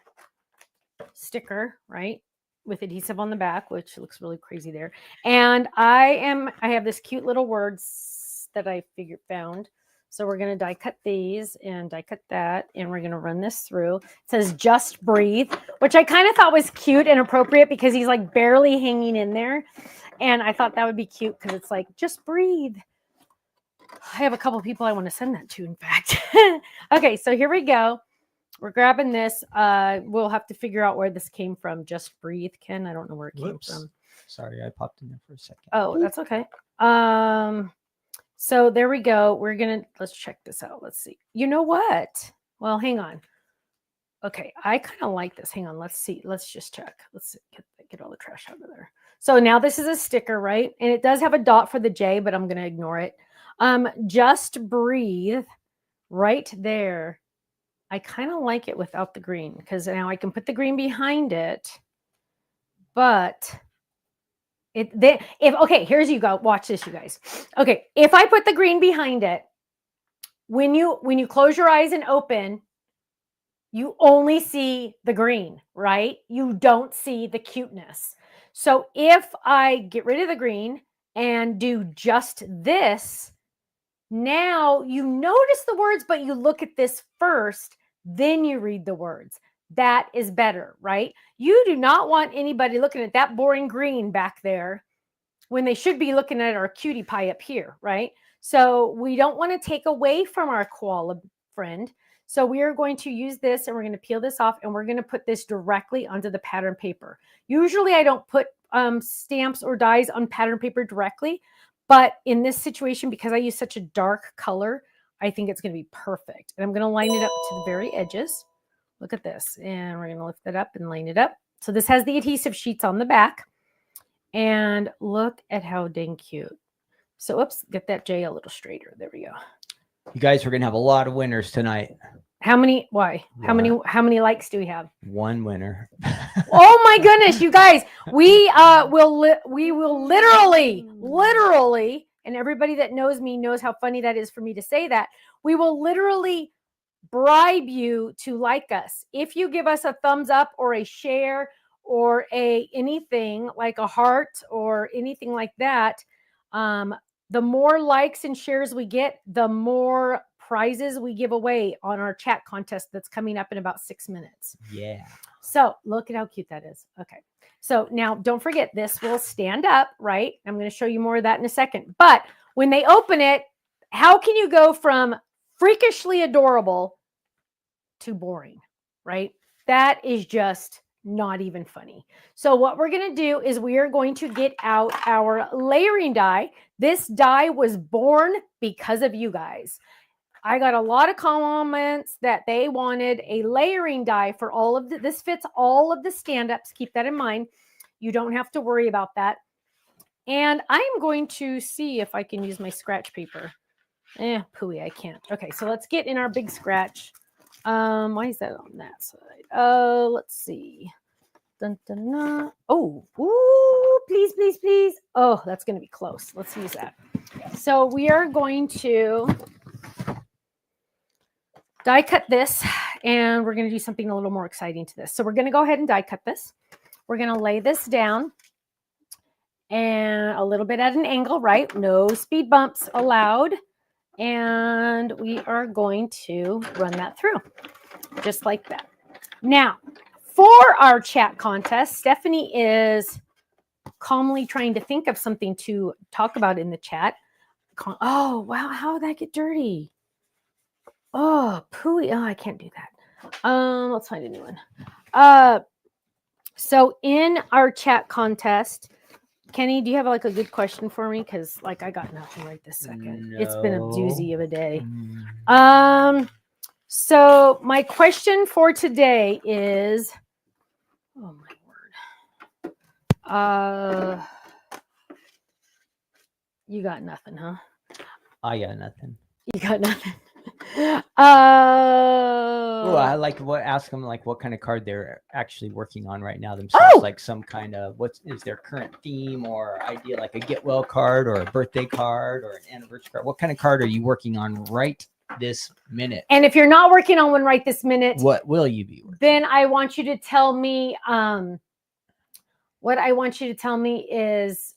sticker, right? With adhesive on the back, which looks really crazy there. And I have this cute little words that I found. So we're going to die cut these and die cut that. And we're going to run this through. It says just breathe, which I kind of thought was cute and appropriate because he's like barely hanging in there. And I thought that would be cute because it's like, just breathe. I have a couple people I want to send that to, in fact. Okay, so here we go. We're grabbing this. We'll have to figure out where this came from. Just breathe, Ken. I don't know where it came from. Sorry, I popped in there for a second. Oh, that's okay. So there we go. Let's check this out. Let's see. You know what? Well, hang on. Okay, I kind of like this. Hang on. Let's see. Let's just check. Let's see. Get all the trash out of there. So now this is a sticker, right? And it does have a dot for the J, but I'm going to ignore it. Just breathe right there. I kind of like it without the green because now I can put the green behind it. But okay, here's you go. Watch this, you guys. Okay, if I put the green behind it, when you close your eyes and open, you only see the green, right? You don't see the cuteness. So if I get rid of the green and do just this, now you notice the words, but you look at this first, then you read the words. That is better, right? You do not want anybody looking at that boring green back there when they should be looking at our cutie pie up here, right? So we don't want to take away from our koala friend. So we are going to use this and we're going to peel this off and we're going to put this directly onto the pattern paper. Usually I don't put stamps or dies on pattern paper directly, but in this situation, because I use such a dark color, I think it's going to be perfect. And I'm going to line it up to the very edges. Look at this. And we're going to lift it up and line it up. So this has the adhesive sheets on the back. And look at how dang cute. So, oops, get that J a little straighter. There we go. You guys are gonna have a lot of winners tonight. How many? Why? Yeah. How many likes do we have? One winner. Oh my goodness, you guys! We will literally, and everybody that knows me knows how funny that is for me to say that. We will literally bribe you to like us if you give us a thumbs up or a share or a anything like a heart or anything like that. The more likes and shares we get, the more prizes we give away on our chat contest that's coming up in about 6 minutes. Yeah. So look at how cute that is. Okay. So now don't forget, this will stand up, right? I'm going to show you more of that in a second. But when they open it, how can you go from freakishly adorable to boring, right? That is just not even funny. So what we're going to do is we are going to get out our layering die. This die was born because of you guys. I got a lot of comments that they wanted a layering die for all of this fits all of the stand-ups. Keep that in mind. You don't have to worry about that. And I'm going to see if I can use my scratch paper. Pooey, I can't. Okay, so let's get in our big scratch. Why is that on that side? Let's see. Dun, dun, dun. Oh, ooh, please, please, please. Oh, that's going to be close. Let's use that. So we are going to die cut this, and we're going to do something a little more exciting to this. So we're going to go ahead and die cut this. We're going to lay this down and a little bit at an angle, right? No speed bumps allowed. And we are going to run that through just like that. Now, for our chat contest, Stephanie is calmly trying to think of something to talk about in the chat. Oh, wow. How did that get dirty? Oh, pooey. Oh, I can't do that. Let's find a new one. So in our chat contest, Kenny, do you have like a good question for me? Because like I got nothing right this second. No. It's been a doozy of a day. So my question for today is, oh my word. You got nothing, huh? I got nothing. You got nothing. Oh, I like ask them like what kind of card they're actually working on right now themselves. Oh! Like some kind of what is their current theme or idea, like a get well card or a birthday card or an anniversary card. What kind of card are you working on right this minute? And if you're not working on one right this minute, what will you be working? Then I want you to tell me. What I want you to tell me is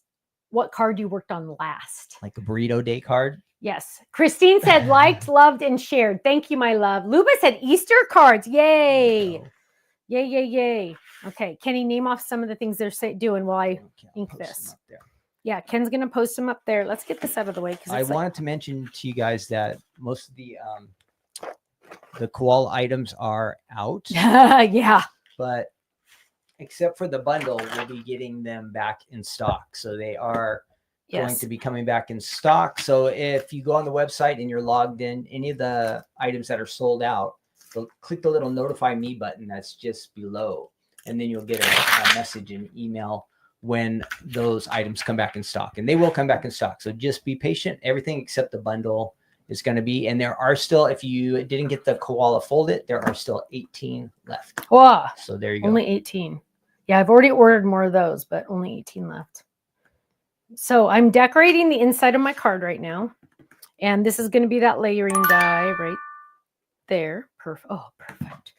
what card you worked on last. Like a burrito day card. Yes. Christine said liked, loved, and shared. Thank you, my love. Luba said Easter cards. Yay. Yay, yay, yay. Okay. Kenny, name off some of the things they're doing while I ink this. Yeah, Ken's going to post them up there. Let's get this out of the way. I wanted to mention to you guys that most of the koala items are out. Yeah. But except for the bundle, we'll be getting them back in stock. So they are going to be coming back in stock. So if you go on the website and you're logged in, any of the items that are sold out, click the little notify me button that's just below. And then you'll get a message and email when those items come back in stock. And they will come back in stock. So just be patient. Everything except the bundle is going to be. And there are still, if you didn't get the koala folded, there are still 18 left. Wow. So there you go. Only 18. Yeah, I've already ordered more of those, but only 18 left. So I'm decorating the inside of my card right now. And this is going to be that layering die right there. Perfect. Oh, perfect.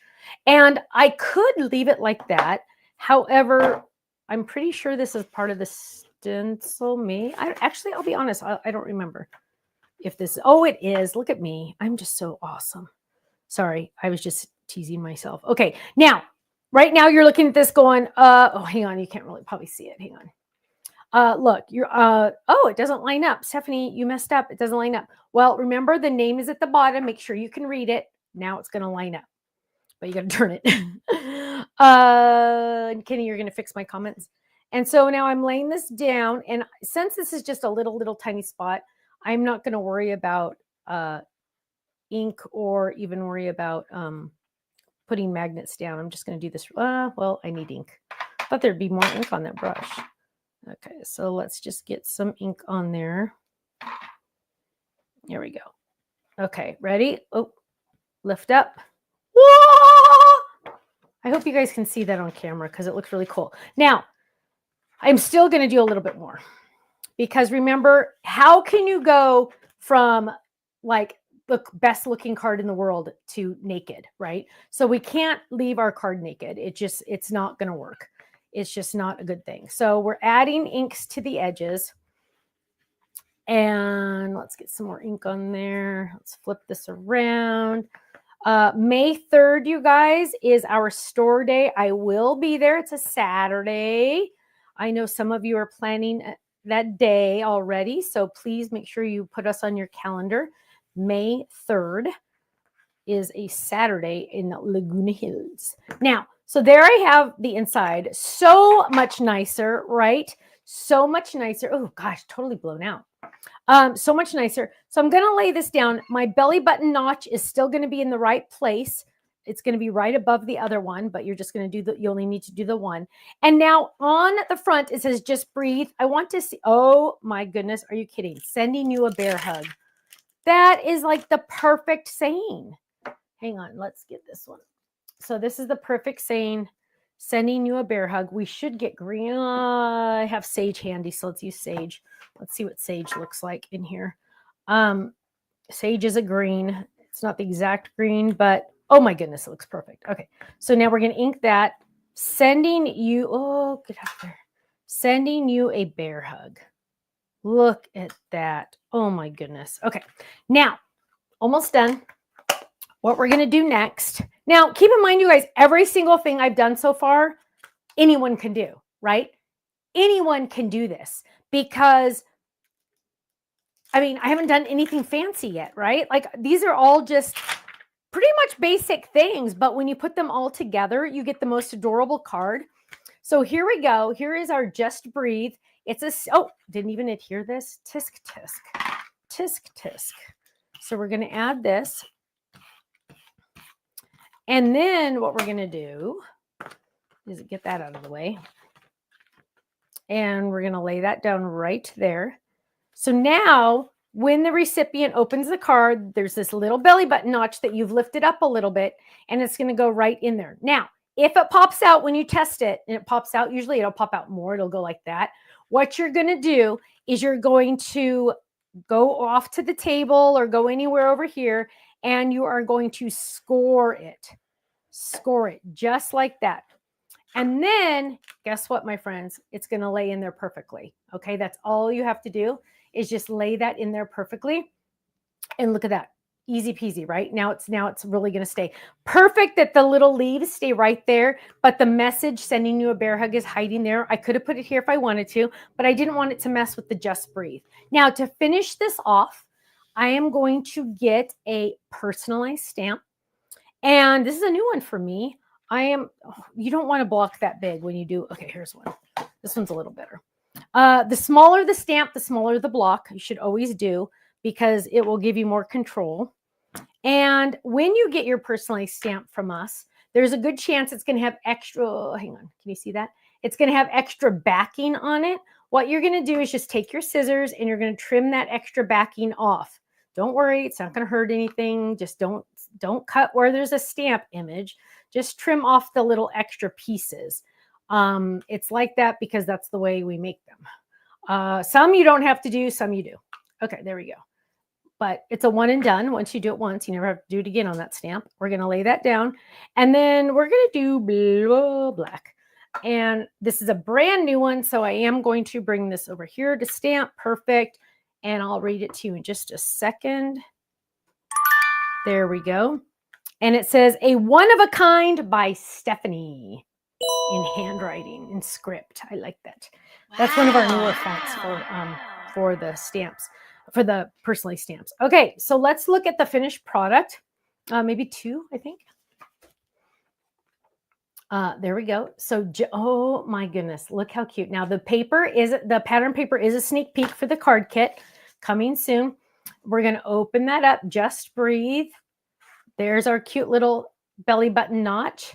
And I could leave it like that. However, I'm pretty sure this is part of the stencil. I'll be honest. I don't remember if this. Oh, it is. Look at me. I'm just so awesome. Sorry. I was just teasing myself. Okay. Now, right now you're looking at this going, oh, hang on. You can't really probably see it. Hang on. Look, you're, oh, it doesn't line up. Stephanie, you messed up. It doesn't line up. Well, remember the name is at the bottom. Make sure you can read it. Now it's going to line up, but you got to turn it. Kenny, you're going to fix my comments. And so now I'm laying this down. And since this is just a little tiny spot, I'm not going to worry about ink or even worry about putting magnets down. I'm just going to do this. Well, I need ink. I thought there'd be more ink on that brush. Okay, so let's just get some ink on there. Here we go. Okay, ready? Oh, lift up. Whoa! I hope you guys can see that on camera because it looks really cool. Now, I'm still going to do a little bit more because remember, how can you go from like the best looking card in the world to naked, right? So we can't leave our card naked. It's not going to work. It's just not a good thing. So we're adding inks to the edges. And let's get some more ink on there. Let's flip this around. May 3rd, you guys, is our store day. I will be there. It's a Saturday. I know some of you are planning that day already. So please make sure you put us on your calendar. May 3rd is a Saturday in Laguna Hills. Now, so there I have the inside. So much nicer, right? So much nicer. Oh gosh, totally blown out. So much nicer. So I'm going to lay this down. My belly button notch is still going to be in the right place. It's going to be right above the other one, but you're just going to do you only need to do the one. And now on the front, it says just breathe. I want to see, oh my goodness, are you kidding? Sending you a bear hug. That is like the perfect saying. Hang on, let's get this one. So this is the perfect saying, sending you a bear hug. We should get green. I have sage handy, so let's use sage. Let's see what sage looks like in here. Sage is a green. It's not the exact green, but oh my goodness, it looks perfect. Okay, so now we're going to ink that. Sending you, oh, get out there. Sending you a bear hug. Look at that. Oh my goodness. Okay, now, almost done. What we're going to do next. Now, keep in mind, you guys, every single thing I've done so far, anyone can do, right? Anyone can do this because, I mean, I haven't done anything fancy yet, right? Like these are all just pretty much basic things, but when you put them all together, you get the most adorable card. So here we go. Here is our Just Breathe. It's a, oh, didn't even adhere this. Tisk, tisk, tisk, tisk. So we're going to add this. And then what we're going to do is get that out of the way. And we're going to lay that down right there. So now when the recipient opens the card, there's this little belly button notch that you've lifted up a little bit, and it's going to go right in there. Now, if it pops out when you test it, and it pops out, usually it'll pop out more. It'll go like that. What you're going to do is you're going to go off to the table or go anywhere over here, and you are going to score it. Score it just like that. And then guess what, my friends? It's going to lay in there perfectly. Okay, that's all you have to do is just lay that in there perfectly. And look at that. Easy peasy, right? Now it's really going to stay perfect that the little leaves stay right there, but the message sending you a bear hug is hiding there. I could have put it here if I wanted to, but I didn't want it to mess with the Just Breathe. Now to finish this off, I am going to get a personalized stamp. And this is a new one for me. You don't want to block that big when you do. Okay, here's one. This one's a little better. The smaller the stamp, the smaller the block. You should always do because it will give you more control. And when you get your personalized stamp from us, there's a good chance it's going to have extra, hang on, can you see that? It's going to have extra backing on it. What you're going to do is just take your scissors and you're going to trim that extra backing off. Don't worry, it's not going to hurt anything. Just don't cut where there's a stamp image. Just trim off the little extra pieces. It's like that because that's the way we make them. Some you don't have to do, some you do. Okay, there we go. But it's a one and done. Once you do it once, you never have to do it again on that stamp. We're going to lay that down. And then we're going to do black. And this is a brand new one. So I am going to bring this over here to stamp. Perfect. And I'll read it to you in just a second. There we go. And it says, a one of a kind by Stephanie. in handwriting, in script. I like that. That's one of our newer fonts for the stamps, for the personally stamps. Okay, so let's look at the finished product. Maybe 2, I think. There we go. So, oh my goodness, look how cute. Now the pattern paper is a sneak peek for the card kit coming soon. We're going to open that up. Just breathe. There's our cute little belly button notch.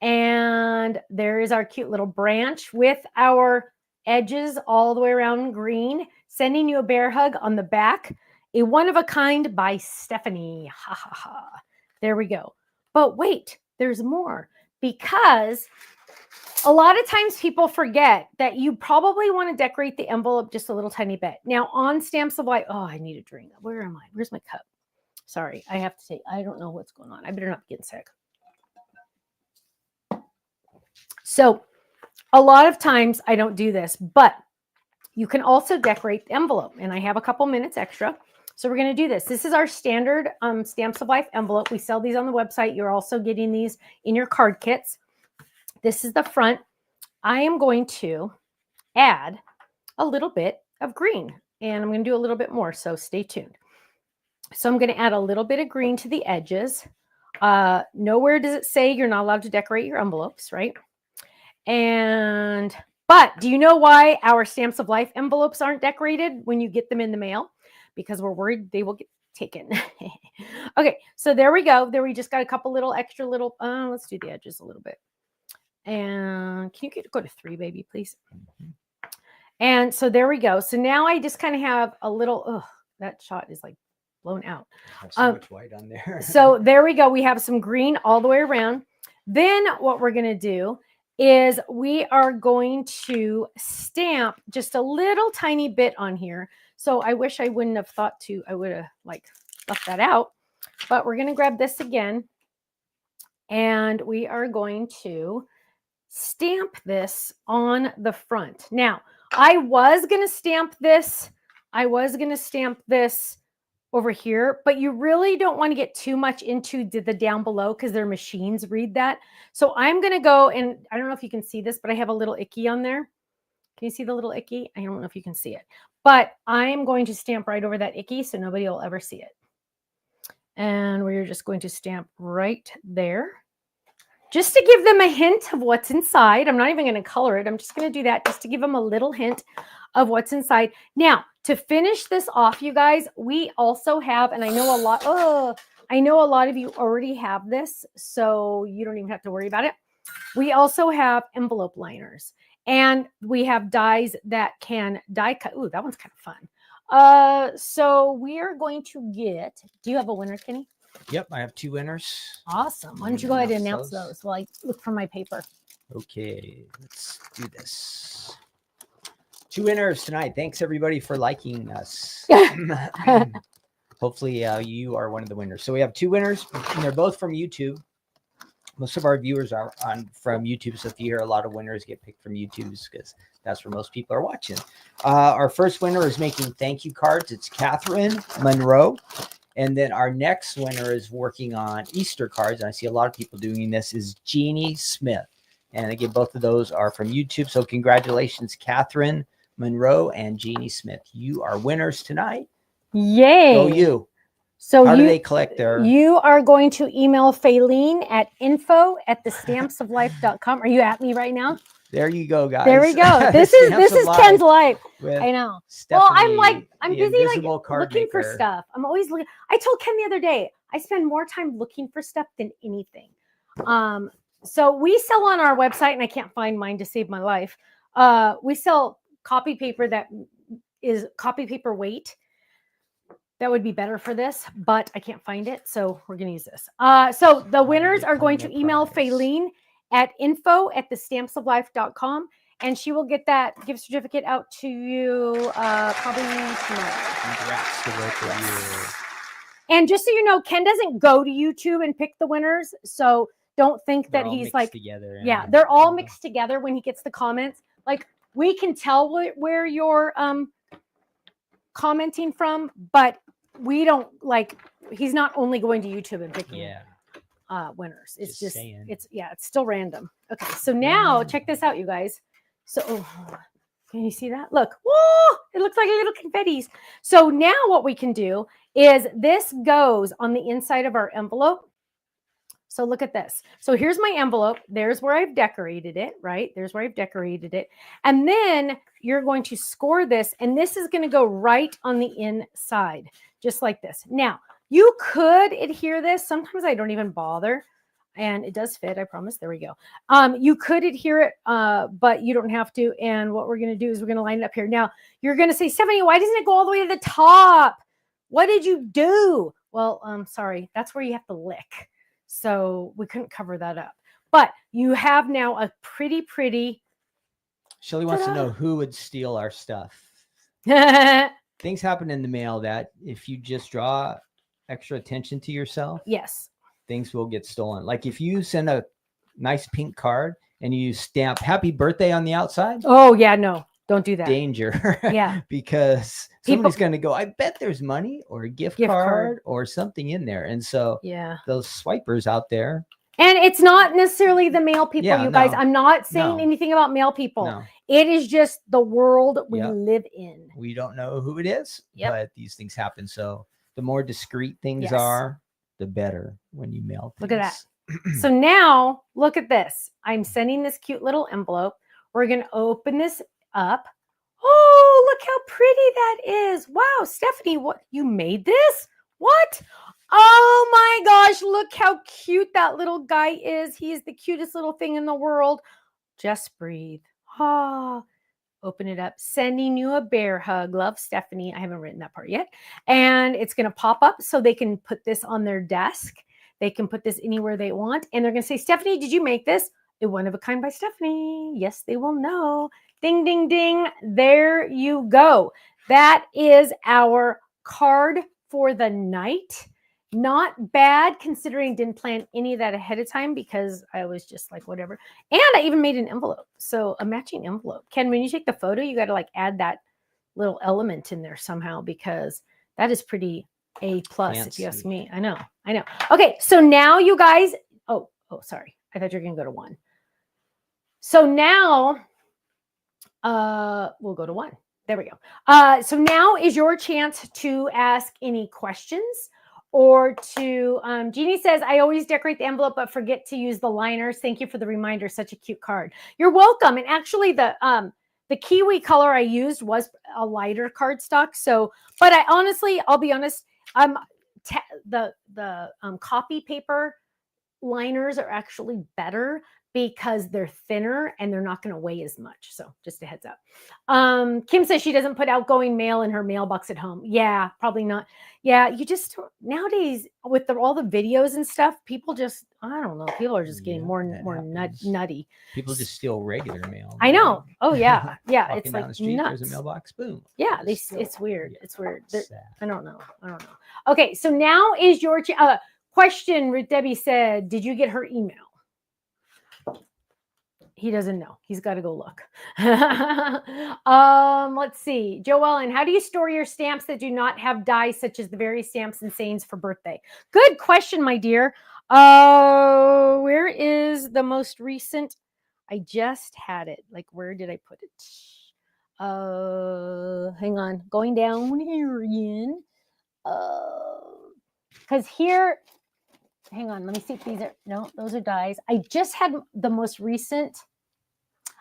And there is our cute little branch with our edges all the way around green. Sending you a bear hug on the back. A one of a kind by Stephanie. Ha ha ha. There we go. But wait, there's more. Because a lot of times people forget that you probably want to decorate the envelope just a little tiny bit. Now on Stamps of Life, oh, I need a drink. Where am I? Where's my cup? Sorry, I have to take, I don't know what's going on. I better not be getting sick. So a lot of times I don't do this, but you can also decorate the envelope. And I have a couple minutes extra. So we're going to do this. This is our standard Stamps of Life envelope. We sell these on the website. You're also getting these in your card kits. This is the front. I am going to add a little bit of green, and I'm going to do a little bit more, so stay tuned. So I'm going to add a little bit of green to the edges. Nowhere does it say you're not allowed to decorate your envelopes, right? But do you know why our Stamps of Life envelopes aren't decorated when you get them in the mail? Because we're worried they will get taken. Okay, so there we go. There we just got a couple little extra little, let's do the edges a little bit. And can you go to 3, baby, please? And so there we go. So now I just kind of have a little, that shot is like blown out. Have so much white on there. So there we go. We have some green all the way around. Then what we're going to do is we are going to stamp just a little tiny bit on here. So I wish I wouldn't have thought to, I would have like left that out, but we're going to grab this again and we are going to stamp this on the front. Now, I was going to stamp this over here, but you really don't want to get too much into the down below because their machines read that. So I'm going to go, and I don't know if you can see this, but I have a little icky on there. Can you see the little icky? I don't know if you can see it, but I'm going to stamp right over that icky so nobody will ever see it. And we're just going to stamp right there, just to give them a hint of what's inside. I'm not even going to color it. I'm just going to do that just to give them a little hint of what's inside. Now, to finish this off, you guys, we also have, and I know a lot of you already have this, so you don't even have to worry about it. We also have envelope liners, and we have dies that can die cut. Ooh, that one's kind of fun. So we are going to get, do you have a winner, Kenny? Yep, I have 2 winners. Awesome. Why don't you go ahead and announce those while I look for my paper? Okay, let's do this. 2 winners tonight. Thanks everybody for liking us. Hopefully you are one of the winners. So we have 2 winners, and they're both from YouTube. Most of our viewers are from YouTube, so if you hear a lot of winners get picked from YouTube, because that's where most people are watching. Our first winner is making thank you cards. It's Catherine Monroe. And then our next winner is working on Easter cards. And I see a lot of people doing this, is Jeannie Smith. And again, both of those are from YouTube. So congratulations, Catherine Monroe and Jeannie Smith. You are winners tonight. Yay. Go you. So how do they collect their? You are going to email Faylene at info@thestampsoflife.com. Are you at me right now? There you go, guys. There we go. This is Ken's life. I know. Stephanie, well, I'm busy like looking maker. for stuff. I'm always looking. I told Ken the other day, I spend more time looking for stuff than anything. So we sell on our website, and I can't find mine to save my life. We sell copy paper that is copy paper weight. That would be better for this, but I can't find it, so we're going to use this. So the winners are going to email Faylene at info@thestampsoflife.com, and she will get that gift certificate out to you probably tomorrow. Congrats to both of you. And just so you know, Ken doesn't go to YouTube and pick the winners, so don't think that he's like, together. Yeah, they're all mixed together when he gets the comments. Like, we can tell where you're commenting from, but we don't, like, he's not only going to YouTube and picking. Yeah. winners. It's Just just, saying. it's still random. Okay, so now check this out, you guys. So can you see that? Look, whoa, it looks like little confettis. So now what we can do is this goes on the inside of our envelope. So look at this. So here's my envelope. There's where I've decorated it, right? There's where I've decorated it. And then you're going to score this, and this is going to go right on the inside, just like this. Now, you could adhere this. Sometimes I don't even bother. And it does fit, I promise. There we go. You could adhere it, but you don't have to. And what we're going to do is we're going to line it up here. Now, you're going to say, Stephanie, why doesn't it go all the way to the top? What did you do? Well, sorry. That's where you have to lick. So we couldn't cover that up. But you have now a pretty. Shelly wants to know who would steal our stuff. Things happen in the mail that if you just draw extra attention to yourself, yes, things will get stolen. Like if you send a nice pink card and you stamp happy birthday on the outside. Oh, yeah, no, don't do that. Danger. Yeah. Because somebody's going to go, I bet there's money or a gift card or something in there. And so those swipers out there. And it's not necessarily the male people, you guys. I'm not saying anything about male people. No. It is just the world we live in. We don't know who it is, but these things happen. So the more discreet things are, the better when you mail things. Look at that. So now look at this. I'm sending this cute little envelope. We're going to open this up. Oh, look how pretty that is. Wow, Stephanie, what, you made this? What? Oh my gosh, look how cute that little guy is. He is the cutest little thing in the world. Just breathe. Ah, open it up. Sending you a bear hug. Love, Stephanie. I haven't written that part yet. And it's going to pop up so they can put this on their desk. They can put this anywhere they want. And they're going to say, Stephanie, did you make this? A one of a kind by Stephanie. Yes, they will know. Ding, ding, ding. There you go. That is our card for the night. Not bad considering didn't plan any of that ahead of time because I was just like, whatever. And I even made an envelope. So a matching envelope. Ken, when you take the photo, you got to like add that little element in there somehow because that is pretty A+, if you ask me. I know. Okay. So now you guys, oh, sorry. I thought you were going to go to 1. So now we'll go to 1. There we go. So now is your chance to ask any questions or to, Jeannie says, I always decorate the envelope, but forget to use the liners. Thank you for the reminder. Such a cute card. You're welcome. And actually the kiwi color I used was a lighter cardstock. So, but I honestly, I'll be honest, the copy paper liners are actually better because they're thinner and they're not going to weigh as much. So just a heads up. Kim says she doesn't put outgoing mail in her mailbox at home. Yeah, probably not. Yeah, you just nowadays with all the videos and stuff, people just, I don't know, people are just getting more nutty. People just steal regular mail. I know. Oh yeah. Yeah. Walking it's down like the street, nuts. there's a mailbox, boom. Yeah, it's weird. Yeah, it's weird. sad. I don't know. Okay, so now is your question. Ruth Debbie said, did you get her email? He doesn't know. He's got to go look. Let's see. Joellen, how do you store your stamps that do not have dies, such as the various stamps and sayings for birthday? Good question, my dear. Where is the most recent? I just had it. Like, where did I put it? Hang on. Going down here again. Because here, hang on. Let me see if these are, no, those are dies. I just had the most recent.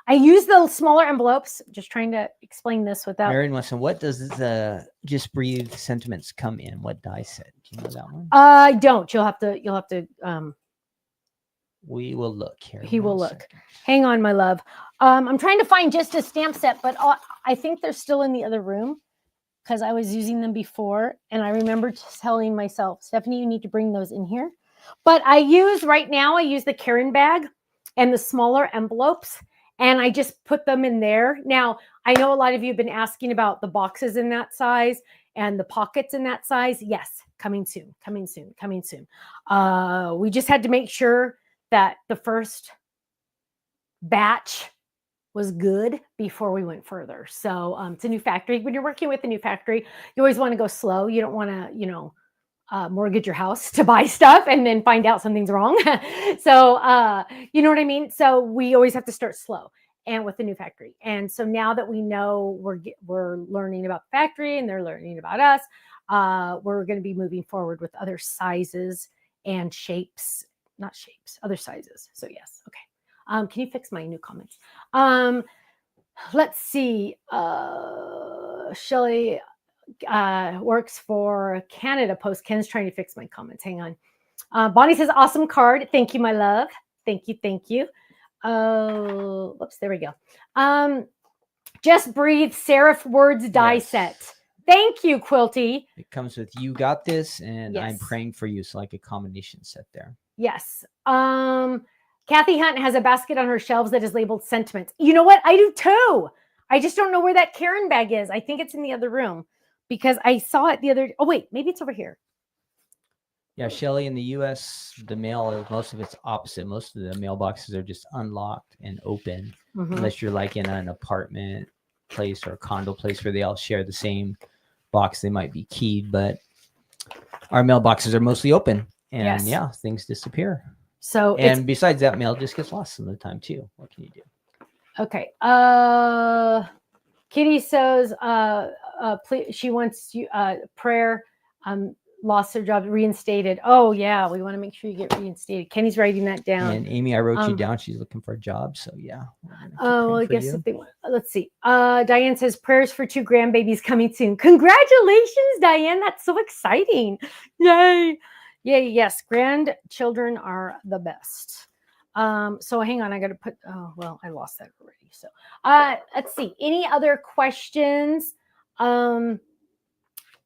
I use the smaller envelopes, just trying to explain this without. Marion Wesson, what does the Just Breathe sentiments come in? What die set? Do you know that one? I don't. You'll have to. We will look here. He will look. Hang on, my love. I'm trying to find just a stamp set, but I think they're still in the other room because I was using them before, and I remember telling myself, Stephanie, you need to bring those in here. But I use the Karen bag and the smaller envelopes. And I just put them in there. Now, I know a lot of you have been asking about the boxes in that size and the pockets in that size. Yes, coming soon. We just had to make sure that the first batch was good before we went further. So it's a new factory. When you're working with a new factory, you always want to go slow. You don't want to, mortgage your house to buy stuff and then find out something's wrong. So, you know what I mean? So we always have to start slow and with the new factory. And so now that we know we're learning about the factory and they're learning about us, we're going to be moving forward with other sizes and shapes, not shapes, other sizes. So yes. Okay. Can you fix my new comments? Let's see. Shelly works for Canada Post. Ken's trying to fix my comments. Hang on. Bonnie says, awesome card. Thank you, my love. Thank you. Thank you. Oh, whoops. There we go. Just Breathe Serif Words die set. Thank you, Quilty. It comes with You Got This and Yes. I'm Praying for You. So like a combination set there. Yes. Kathy Hunt has a basket on her shelves that is labeled sentiments. You know what? I do too. I just don't know where that Karen bag is. I think it's in the other room because I saw it the other. Oh, wait, maybe it's over here. Yeah, Shelly, in the U.S., the mail, most of it's opposite. Most of the mailboxes are just unlocked and open, unless you're like in an apartment place or a condo place where they all share the same box. They might be keyed, but our mailboxes are mostly open, and yeah, things disappear. So, and besides that, mail just gets lost some of the time too. What can you do? Okay. Kitty says, please, she wants you prayer. Lost her job, reinstated. Oh yeah, we want to make sure you get reinstated. Kenny's writing that down. And Amy, I wrote you down. She's looking for a job, so yeah. Oh, well, I guess if they want, let's see. Diane says prayers for 2 grandbabies coming soon. Congratulations, Diane. That's so exciting. Yay. Yay. Yes. Grandchildren are the best. So hang on. I got to put, oh, well, I lost that already. So, let's see. Any other questions?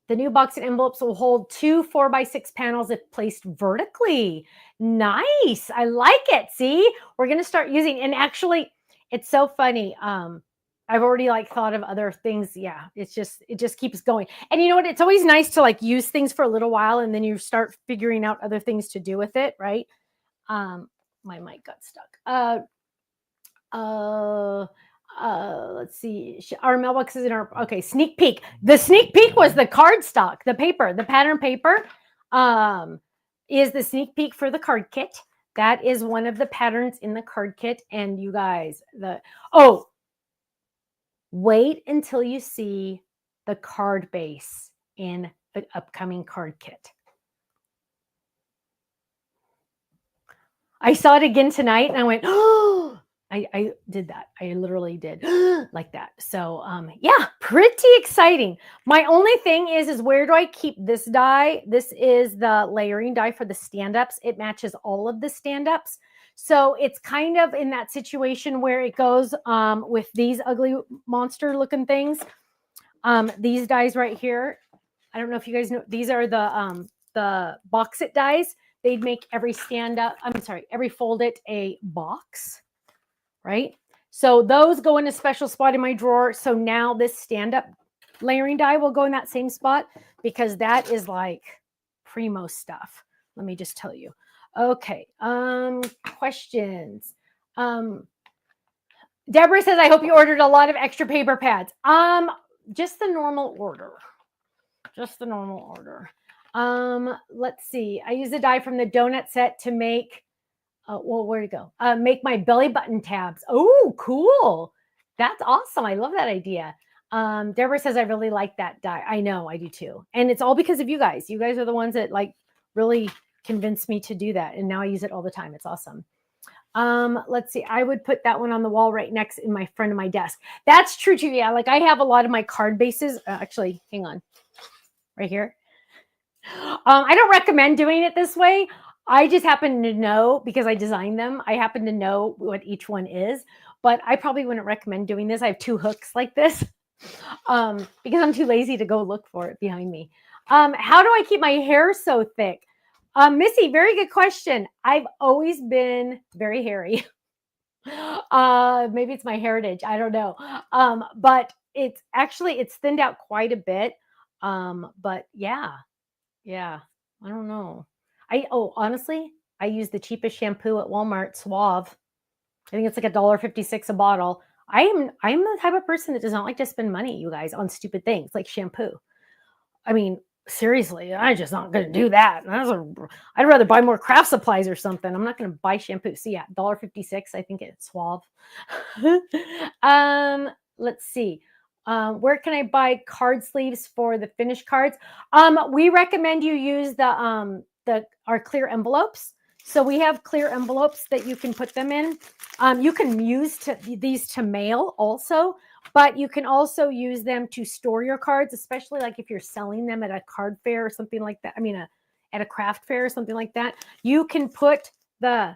The new box and envelopes will hold 2 4x6 panels if placed vertically. Nice. I like it. See, we're going to start using, and actually it's so funny. I've already thought of other things. Yeah. It just keeps going. And you know what? It's always nice to use things for a little while and then you start figuring out other things to do with it. Right. My mic got stuck. Let's see. Our mailbox is in our, okay, sneak peek. The sneak peek was the card stock, the paper, the pattern paper, is the sneak peek for the card kit. That is one of the patterns in the card kit. And you guys, wait until you see the card base in the upcoming card kit. I saw it again tonight and I went, oh, I did that. I literally did like that. So, yeah, pretty exciting. My only thing is where do I keep this die? This is the layering die for the stand-ups. It matches all of the stand-ups. So it's kind of in that situation where it goes with these ugly monster looking things. These dies right here. I don't know if you guys know, these are the box it dies. They'd make every every fold it a box. Right? So those go in a special spot in my drawer. So now this stand-up layering die will go in that same spot because that is primo stuff. Let me just tell you. Okay. Questions. Deborah says, I hope you ordered a lot of extra paper pads. Just the normal order. Just the normal order. Let's see. I use a die from the donut set to make where'd it go? Make my belly button tabs. Oh, cool. That's awesome. I love that idea. Deborah says, I really like that die. I know, I do too. And it's all because of you guys. You guys are the ones that really convinced me to do that. And now I use it all the time. It's awesome. Let's see. I would put that one on the wall right next in my front of my desk. That's true too. Yeah. I have a lot of my card bases. Actually, hang on. Right here. I don't recommend doing it this way. I just happen to know because I designed them. I happen to know what each one is, but I probably wouldn't recommend doing this. I have 2 hooks like this because I'm too lazy to go look for it behind me. How do I keep my hair so thick? Missy, very good question. I've always been very hairy. Maybe it's my heritage. I don't know. But it's thinned out quite a bit. But yeah, I don't know. Honestly, I use the cheapest shampoo at Walmart, Suave. I think it's $1.56 a bottle. I'm the type of person that does not like to spend money, you guys, on stupid things like shampoo. I mean, seriously, I'm just not going to do that. I'd rather buy more craft supplies or something. I'm not going to buy shampoo. So yeah, $1.56. I think it's Suave. Let's see. Where can I buy card sleeves for the finished cards? We recommend you use our clear envelopes. So we have clear envelopes that you can put them in. You can use these to mail also, but you can also use them to store your cards, especially like if you're selling them at a card fair or something like that. I mean, at a craft fair or something like that. You can put the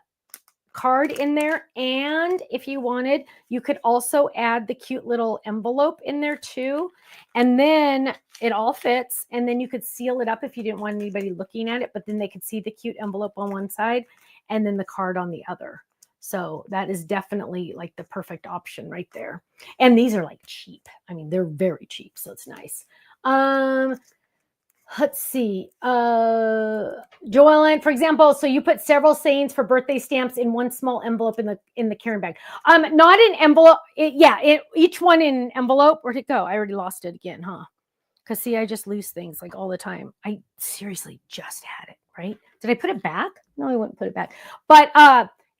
card in there, and if you wanted, you could also add the cute little envelope in there too, and then it all fits, and then you could seal it up if you didn't want anybody looking at it, but then they could see the cute envelope on one side and then the card on the other. So that is definitely like the perfect option right there. And these are like cheap. I mean, they're very cheap, so it's nice. Let's see. Joellen, for example, so you put several sayings for birthday stamps in one small envelope in the carrying bag. Not an envelope. Each one in an envelope. Where'd it go? I already lost it again, huh? Because see, I just lose things like all the time. I seriously just had it, right? Did I put it back? No, I wouldn't put it back. But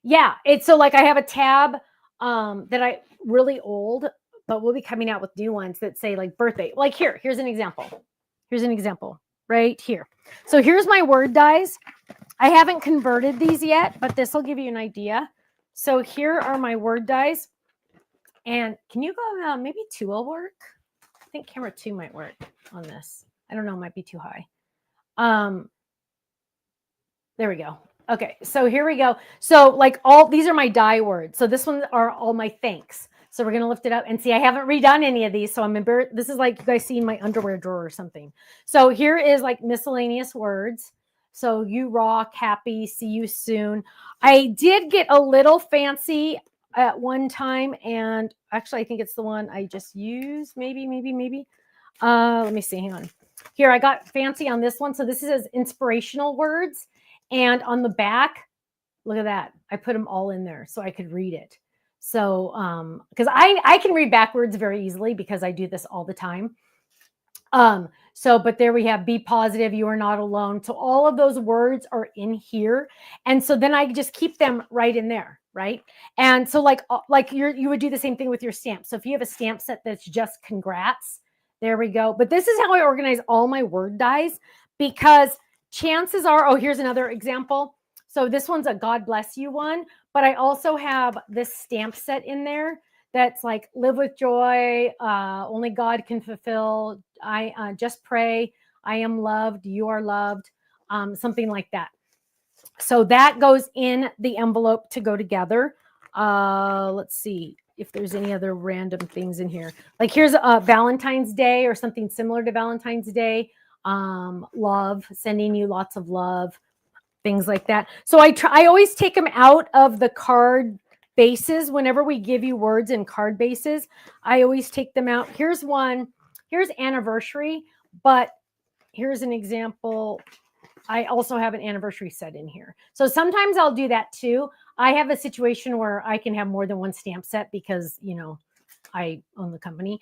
yeah, it's so like I have a tab that I really old, but we'll be coming out with new ones that say like birthday. Like here's an example. Here's an example right here. So here's my word dies. I haven't converted these yet, but this will give you an idea. So here are my word dies. And can you go, maybe 2 will work? I think camera 2 might work on this. I don't know, it might be too high. There we go. Okay, so here we go. So like these are my die words. So this one are all my thanks. So we're going to lift it up and see, I haven't redone any of these. So I'm embarrassed. This is like you guys see in my underwear drawer or something. So here is like miscellaneous words. So you rock, happy, see you soon. I did get a little fancy at one time. And actually, I think it's the one I just used. Maybe. Let me see. Hang on. Here, I got fancy on this one. So this is inspirational words. And on the back, look at that. I put them all in there so I could read it. So, because I can read backwards very easily because I do this all the time. But there we have, be positive, you are not alone. So all of those words are in here. And so then I just keep them right in there, right? And so like you would do the same thing with your stamps. So if you have a stamp set that's just congrats, there we go. But this is how I organize all my word dies, because chances are, here's another example. So this one's a God bless you one, but I also have this stamp set in there that's like live with joy, only God can fulfill, I just pray, I am loved, you are loved, something like that. So that goes in the envelope to go together. Let's see if there's any other random things in here. Like here's a Valentine's Day or something similar to Valentine's Day. Love, sending you lots of love, things like that. So I always take them out of the card bases. Whenever we give you words in card bases, I always take them out. Here's one. Here's anniversary, but here's an example. I also have an anniversary set in here. So sometimes I'll do that too. I have a situation where I can have more than one stamp set because, I own the company.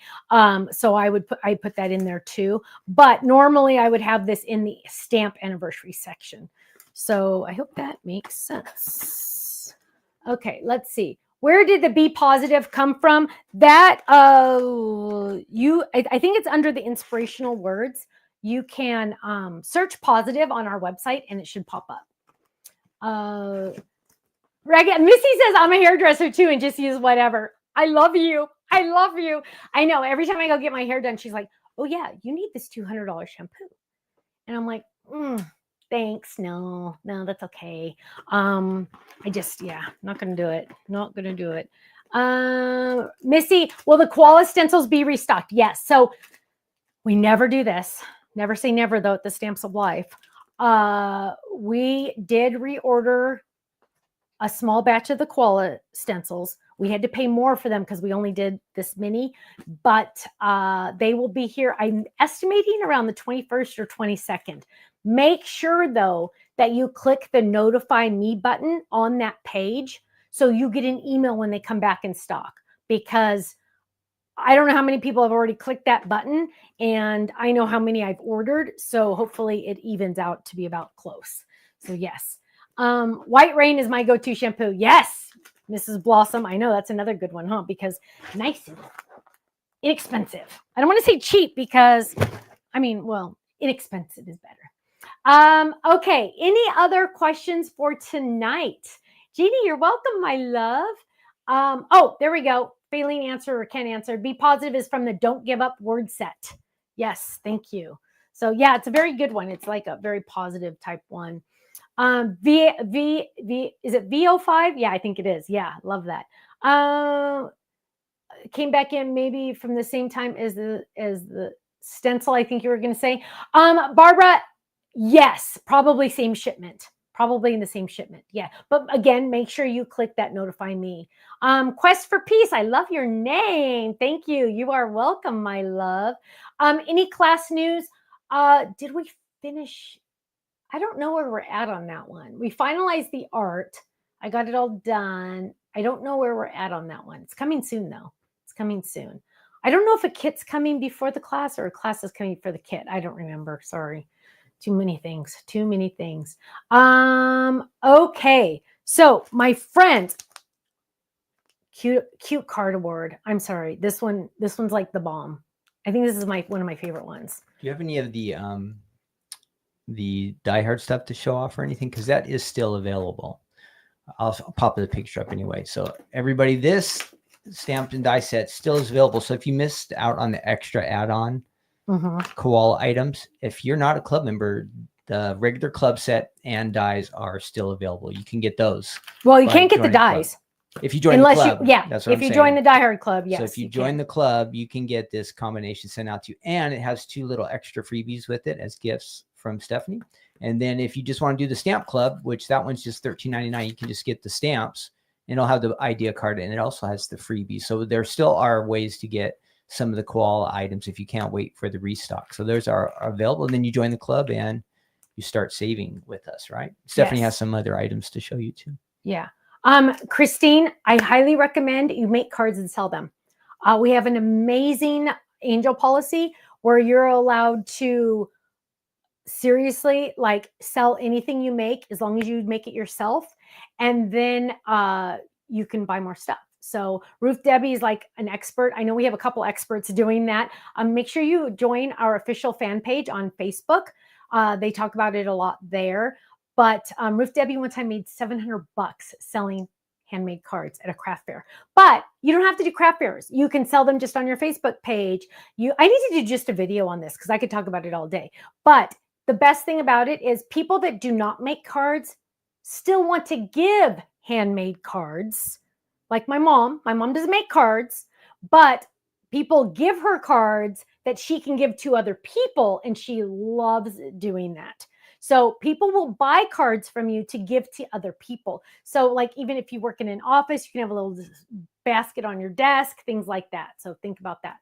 So I put that in there too. But normally I would have this in the stamp anniversary section. So I hope that makes sense. Okay, let's see. Where did the be positive come from? That I think it's under the inspirational words. You can search positive on our website and it should pop up. Missy says I'm a hairdresser too and just use whatever. I love you. I love you. I know every time I go get my hair done, she's like, oh yeah, you need this $200 shampoo. And I'm like, thanks. No, that's okay. Not going to do it. Not going to do it. Missy, will the Koala stencils be restocked? Yes. So we never do this. Never say never though at the Stamps of Life. We did reorder a small batch of the Koala stencils. We had to pay more for them because we only did this many, but they will be here. I'm estimating around the 21st or 22nd. Make sure though that you click the notify me button on that page so you get an email when they come back in stock, because I don't know how many people have already clicked that button, and I know how many I've ordered. So hopefully it evens out to be about close. So yes. White Rain is my go-to shampoo. Yes, Mrs. Blossom. I know that's another good one, huh? Because nice and inexpensive. I don't want to say cheap because, I mean, well, inexpensive is better. Okay. Any other questions for tonight? Jeannie, you're welcome, my love. Oh, there we go. Failing answer or can answer. Be positive is from the Don't Give Up word set. Yes, thank you. So yeah, it's a very good one. It's like a very positive type one. Is it VO5? Yeah, I think it is. Yeah, love that. Came back in maybe from the same time as the stencil, I think you were going to say. Barbara, yes, probably same shipment. Probably in the same shipment. Yeah. But again, make sure you click that notify me. Quest for Peace. I love your name. Thank you. You are welcome, my love. Any class news? Did we finish? I don't know where we're at on that one. We finalized the art. I got it all done. I don't know where we're at on that one. It's coming soon, though. It's coming soon. I don't know if a kit's coming before the class or a class is coming for the kit. I don't remember. Sorry. Too many things. Too many things. Okay. So, my friends, cute card award. I'm sorry. This one's like the bomb. I think this is one of my favorite ones. Do you have any of the Die Hard stuff to show off or anything? Because that is still available. I'll pop the picture up anyway. So everybody, this stamped and die set still is available. So if you missed out on the extra add-on Koala items, if you're not a club member, the regular club set and dies are still available. You can get those. Well, you can't get the dies. If you join the club, that's what if I'm you saying. Join the Die Hard Club, yes. So if you join the club, you can get this combination sent out to you, and it has 2 little extra freebies with it as gifts from Stephanie. And then if you just want to do the stamp club, which that one's just $13.99, you can just get the stamps, and it'll have the idea card, and it also has the freebies. So there still are ways to get some of the Koala items if you can't wait for the restock. So those are available, and then you join the club and you start saving with us, right? Stephanie has some other items to show you too. Yeah. Christine, I highly recommend you make cards and sell them. We have an amazing angel policy where you're allowed to seriously like sell anything you make as long as you make it yourself. And then you can buy more stuff. So Ruth Debbie is like an expert. I know we have a couple experts doing that. Make sure you join our official fan page on Facebook. They talk about it a lot there. But Ruth Debbie one time made $700 selling handmade cards at a craft fair. But you don't have to do craft fairs. You can sell them just on your Facebook page. I need to do just a video on this because I could talk about it all day. But the best thing about it is people that do not make cards still want to give handmade cards. Like my mom. My mom doesn't make cards, but people give her cards that she can give to other people, and she loves doing that. So people will buy cards from you to give to other people. So like even if you work in an office, you can have a little basket on your desk, things like that. So think about that.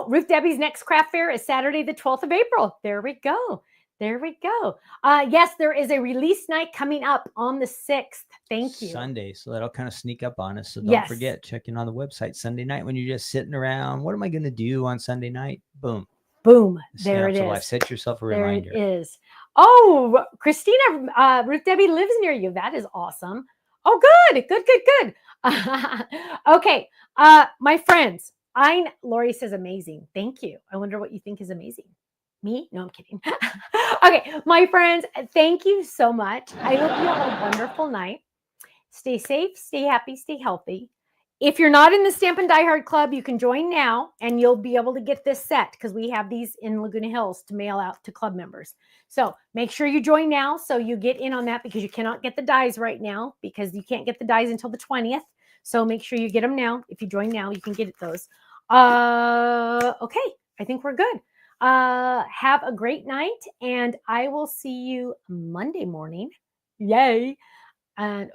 Ruth Debbie's next craft fair is Saturday, the 12th of April. There we go. There we go. Yes, there is a release night coming up on the 6th. Thank you. Sunday. So that'll kind of sneak up on us. So don't forget, check in on the website Sunday night when you're just sitting around. What am I going to do on Sunday night? Boom. Boom. There it is. Life. Set yourself a reminder. There it is. Oh, Christina, Ruth Debbie lives near you. That is awesome. Oh, good. Okay. My friends, Lori says amazing. Thank you. I wonder what you think is amazing. Me? No, I'm kidding. Okay, my friends, thank you so much. I hope you have a wonderful night. Stay safe, stay happy, stay healthy. If you're not in the Stamp and Die Hard Club, you can join now and you'll be able to get this set because we have these in Laguna Hills to mail out to club members. So make sure you join now so you get in on that because you cannot get the dies right now because you can't get the dies until the 20th. So make sure you get them now. If you join now, you can get those. Okay, I think we're good. Have a great night and I will see you Monday morning. Yay. And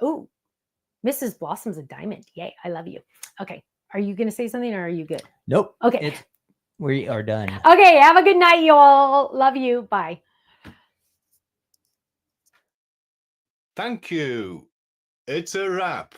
Mrs. Blossom's a diamond. Yay. I love you. Okay. Are you going to say something or are you good? Nope. Okay. We are done. Okay. Have a good night, you all. Love you. Bye. Thank you. It's a wrap.